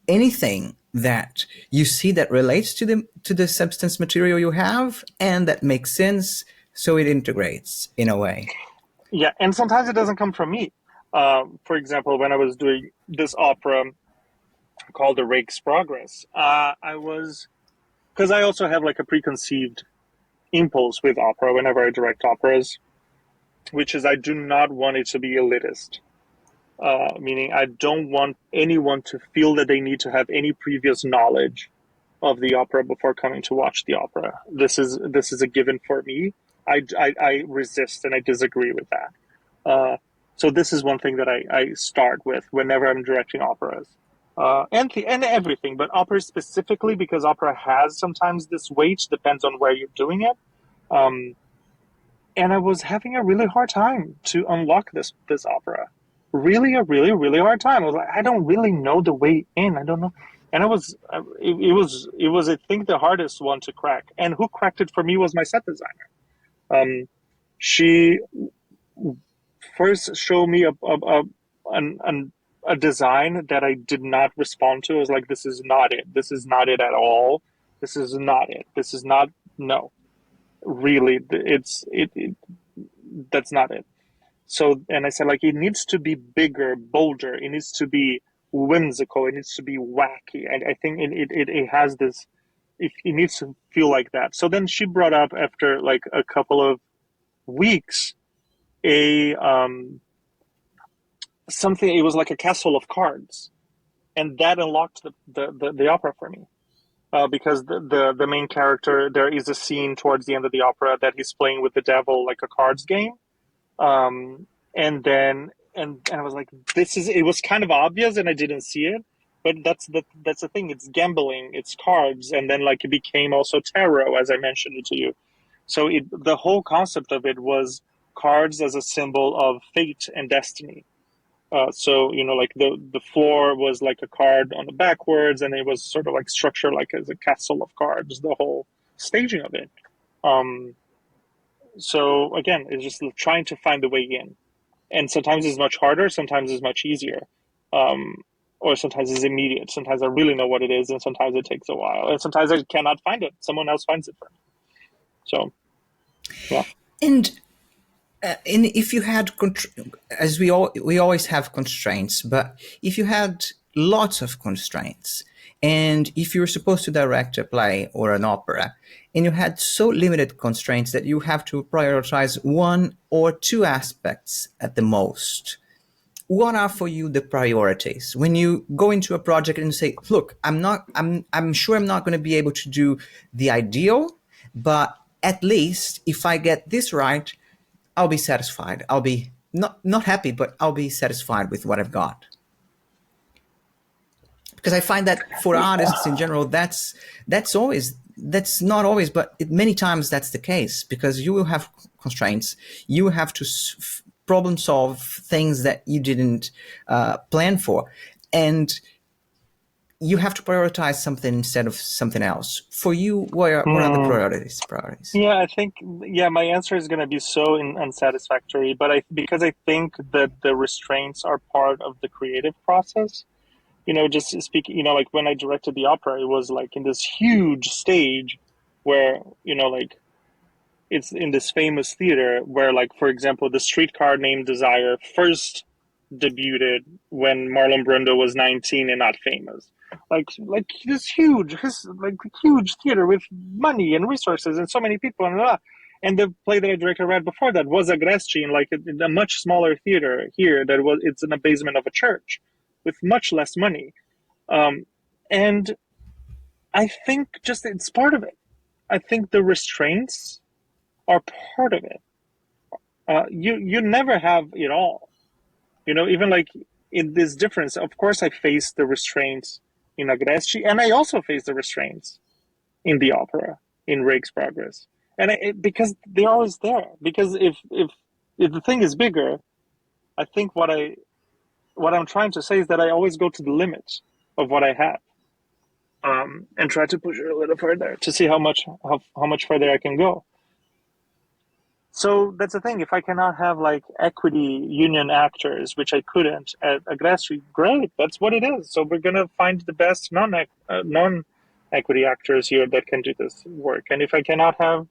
anything that you see that relates to the substance material you have and that makes sense, so it integrates in a way. Yeah, and sometimes it doesn't come from me. For example, when I was doing this opera called The Rake's Progress, I was, because I also have like a preconceived impulse with opera whenever I direct operas, which is I do not want it to be elitist. Meaning, I don't want anyone to feel that they need to have any previous knowledge of the opera before coming to watch the opera. This is a given for me. I resist and I disagree with that. So this is one thing that I start with whenever I'm directing operas, and everything, but opera specifically because opera has sometimes this weight, depends on where you're doing it. Um, and I was having a really hard time to unlock this opera. Really, a really really hard time. I was like, I don't really know the way in. I don't know, and it was I think the hardest one to crack. And who cracked it for me was my set designer. She first showed me a design that I did not respond to. I was like, this is not it. This is not it at all. This is not it. This is not, no, really. That's not it. So, and I said, like, it needs to be bigger, bolder. It needs to be whimsical. It needs to be wacky. I think it has this, it needs to feel like that. So then she brought up, after like a couple of weeks, a, something, it was like a castle of cards. And that unlocked the opera for me. Because the main character, there is a scene towards the end of the opera that he's playing with the devil, like a cards game. And then and I was like, this is, it was kind of obvious and I didn't see it, but that's the thing, it's gambling, it's cards, and then like it became also tarot, as I mentioned it to you. So the whole concept of it was cards as a symbol of fate and destiny. So like the floor was like a card on the backwards, and it was sort of like structured like as a castle of cards, the whole staging of it. um so again, it's just trying to find the way in, and sometimes it's much harder, sometimes it's much easier, um, or sometimes it's immediate. Sometimes I really know what it is, and sometimes it takes a while, and sometimes I cannot find it. Someone else finds it for me. So yeah. And if you had as we always have constraints, but if you had lots of constraints, and if you were supposed to direct a play or an opera and you had so limited constraints that you have to prioritize one or two aspects at the most, what are for you the priorities when you go into a project and say, look, I'm sure I'm not going to be able to do the ideal, but at least if I get this right, I'll be satisfied. I'll be not happy, but I'll be satisfied with what I've got. Because I find that for artists in general, that's not always, but many times that's the case, because you will have constraints. You have to problem solve things that you didn't plan for, and you have to prioritize something instead of something else. For you, what are the Hmm. priorities? Yeah, I think, yeah, my answer is going to be so unsatisfactory, but because I think that the restraints are part of the creative process. Just speaking, like when I directed the opera, it was like in this huge stage where, like it's in this famous theater where, like, for example, the streetcar named Desire first debuted when Marlon Brando was 19 and not famous. Like this huge theater with money and resources and so many people and blah. And the play that I directed right before that was Agresti in like a much smaller theater here it's in the basement of a church with much less money. And I think just it's part of it. I think the restraints are part of it. You never have it all. Even like in this difference, of course, I face the restraints in Agresti, and I also face the restraints in the opera, in Rake's Progress, and because they're always there. Because if the thing is bigger, I think what I'm trying to say is that I always go to the limit of what I have, and try to push it a little further to see how much further I can go. So that's the thing. If I cannot have like equity union actors, which I couldn't at Agresti, great. That's what it is. So we're gonna find the best non-equity actors here that can do this work. And if I cannot have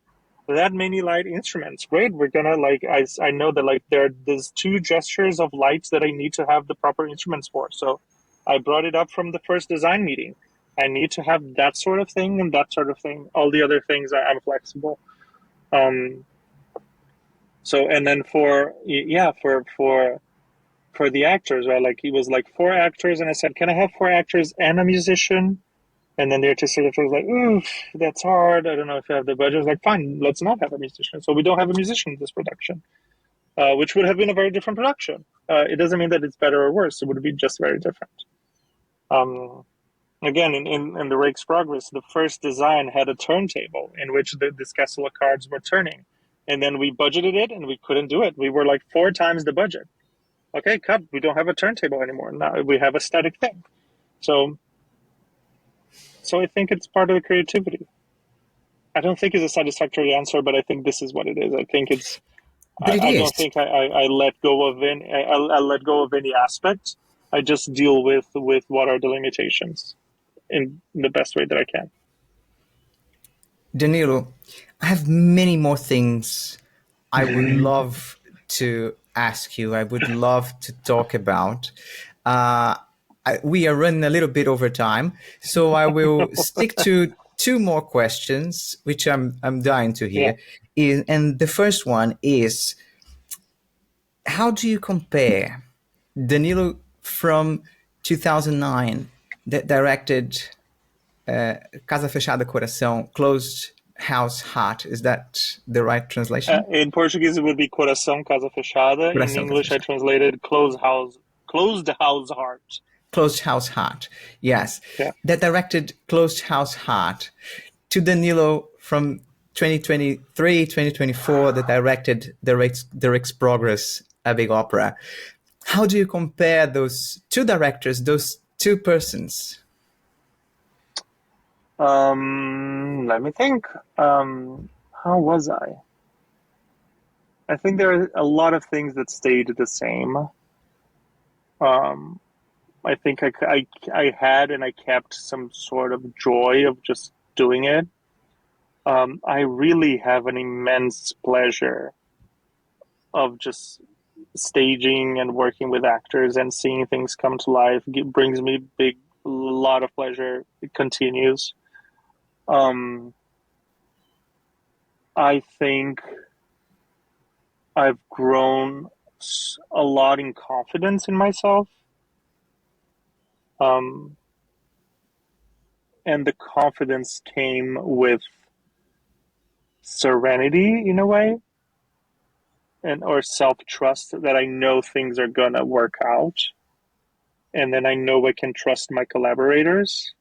that many light instruments, great. We're gonna like I know that like there's two gestures of lights that I need to have the proper instruments for. So I brought it up from the first design meeting. I need to have that sort of thing and that sort of thing. All the other things I'm flexible. So and then for the actors, right? Like he was like 4 actors, and I said, "Can I have 4 actors and a musician?" And then the artistic director was like, "Oof, that's hard. I don't know if you have the budget." I was like, "Fine, let's not have a musician." So we don't have a musician in this production, which would have been a very different production. It doesn't mean that it's better or worse. It would be just very different. Again, in the Rake's Progress, the first design had a turntable in which this castle of cards were turning. And then we budgeted it and we couldn't do it. We were like 4 times the budget. Okay, cut. We don't have a turntable anymore. Now we have a static thing. So I think it's part of the creativity. I don't think it's a satisfactory answer, but I think this is what it is. I think it's. But it I is. don't think I let go of any. I let go of any aspect. I just deal with what are the limitations in the best way that I can. Danilo, I have many more things I would love to ask you. I would love to talk about. We are running a little bit over time, so I will stick to 2 more questions, which I'm dying to hear. Yeah. And the first one is, how do you compare Danilo from 2009 that directed Casa Fechada Coração, Closed House Heart? Is that the right translation? In Portuguese, it would be Coração Casa Fechada. In Coração Casa English, I Fechada. translated Closed House Heart. Closed House Heart. Yes. Yeah. That directed Closed House Heart to Danilo from 2023, 2024, that directed the Rake's Progress, a big opera. How do you compare those 2 directors, those 2 persons? Let me think. How was I? I think there are a lot of things that stayed the same. I think I had and I kept some sort of joy of just doing it. I really have an immense pleasure of just staging and working with actors and seeing things come to life. It brings me a lot of pleasure. It continues. I think I've grown a lot in confidence in myself. And the confidence came with serenity in a way, or self-trust that I know things are gonna work out. And then I know I can trust my collaborators.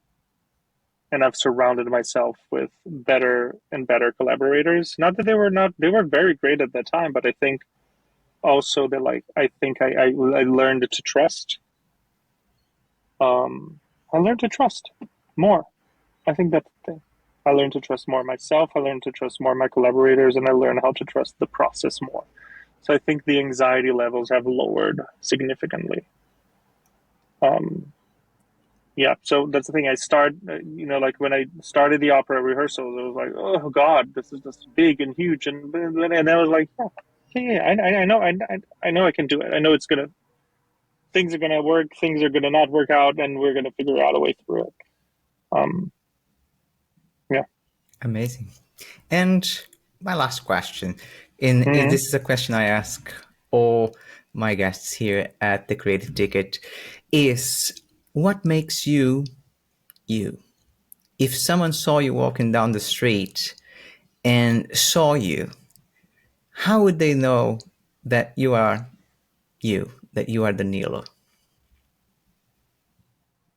And I've surrounded myself with better and better collaborators. Not that they were very great at that time, but I think also that I learned to trust. I learned to trust more. I think that's the thing. I learned to trust more myself. I learned to trust more my collaborators, and I learned how to trust the process more. So I think the anxiety levels have lowered significantly. Yeah, so that's the thing. Like when I started the opera rehearsals, I was like, oh God, this is just big and huge, and I was like, I know, I know I can do it. I know things are gonna work, things are gonna not work out, and we're gonna figure out a way through it. Um, yeah. Amazing. And my last question, this is a question I ask all my guests here at the Creative Ticket, is what makes you you? If someone saw you walking down the street and saw you, how would they know that you are you, that you are Danilo?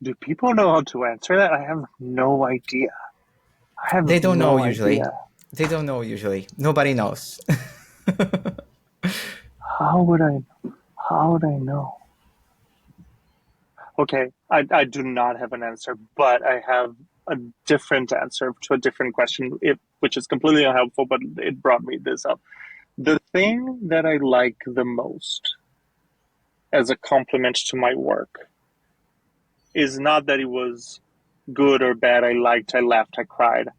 Do people know how to answer that? I have no idea. I have They don't know no usually. idea. They don't know usually. Nobody knows. How would I? How would I know? Okay, I do not have an answer, but I have a different answer to a different question, which is completely unhelpful, but it brought me this up. The thing that I like the most as a compliment to my work is not that it was good or bad, I liked, I laughed, I cried.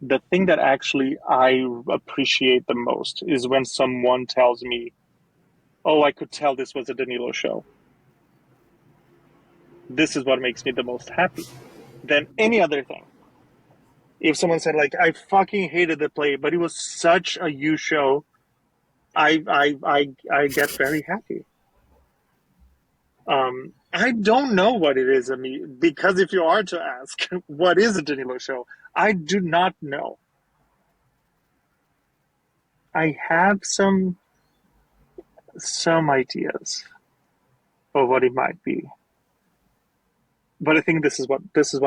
The thing that actually I appreciate the most is when someone tells me, oh, I could tell this was a Danilo show. This is what makes me the most happy than any other thing. If someone said, like, I fucking hated the play, but it was such a you show, I get very happy. I don't know what it is of me, because if you are to ask, what is a Danilo show? I do not know. I have some ideas of what it might be, but I think this is what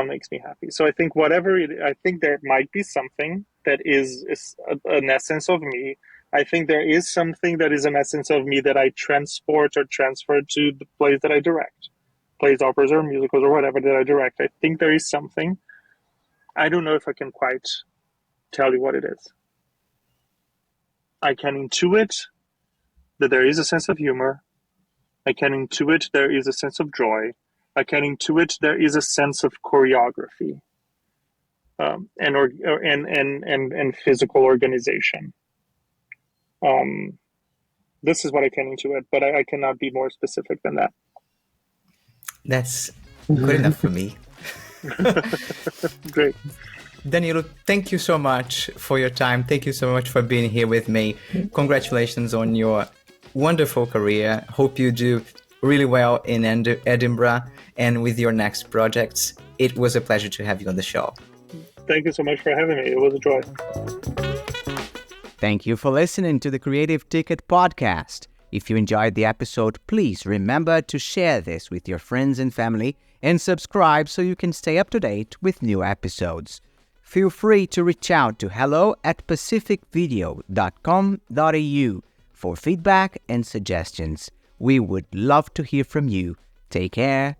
makes me happy. So I think I think there might be something that is an essence of me. I think there is something that is an essence of me that I transport or transfer to the plays that I direct, plays, operas, or musicals, or whatever that I direct. I think there is something. I don't know if I can quite tell you what it is. I can intuit that there is a sense of humor. I can intuit there is a sense of joy. I can intuit there is a sense of choreography, and physical organization. This is what I can intuit, but I cannot be more specific than that. That's good enough for me. Great. Danilo, thank you so much for your time. Thank you so much for being here with me. Congratulations on your wonderful career. Hope you do really well in Edinburgh and with your next projects. It was a pleasure to have you on the show. Thank you so much for having me. It was a joy. Thank you for listening to the Creative Ticket podcast. If you enjoyed the episode, please remember to share this with your friends and family and subscribe so you can stay up to date with new episodes. Feel free to reach out to hello@pacificvideo.com.au for feedback and suggestions. We would love to hear from you. Take care.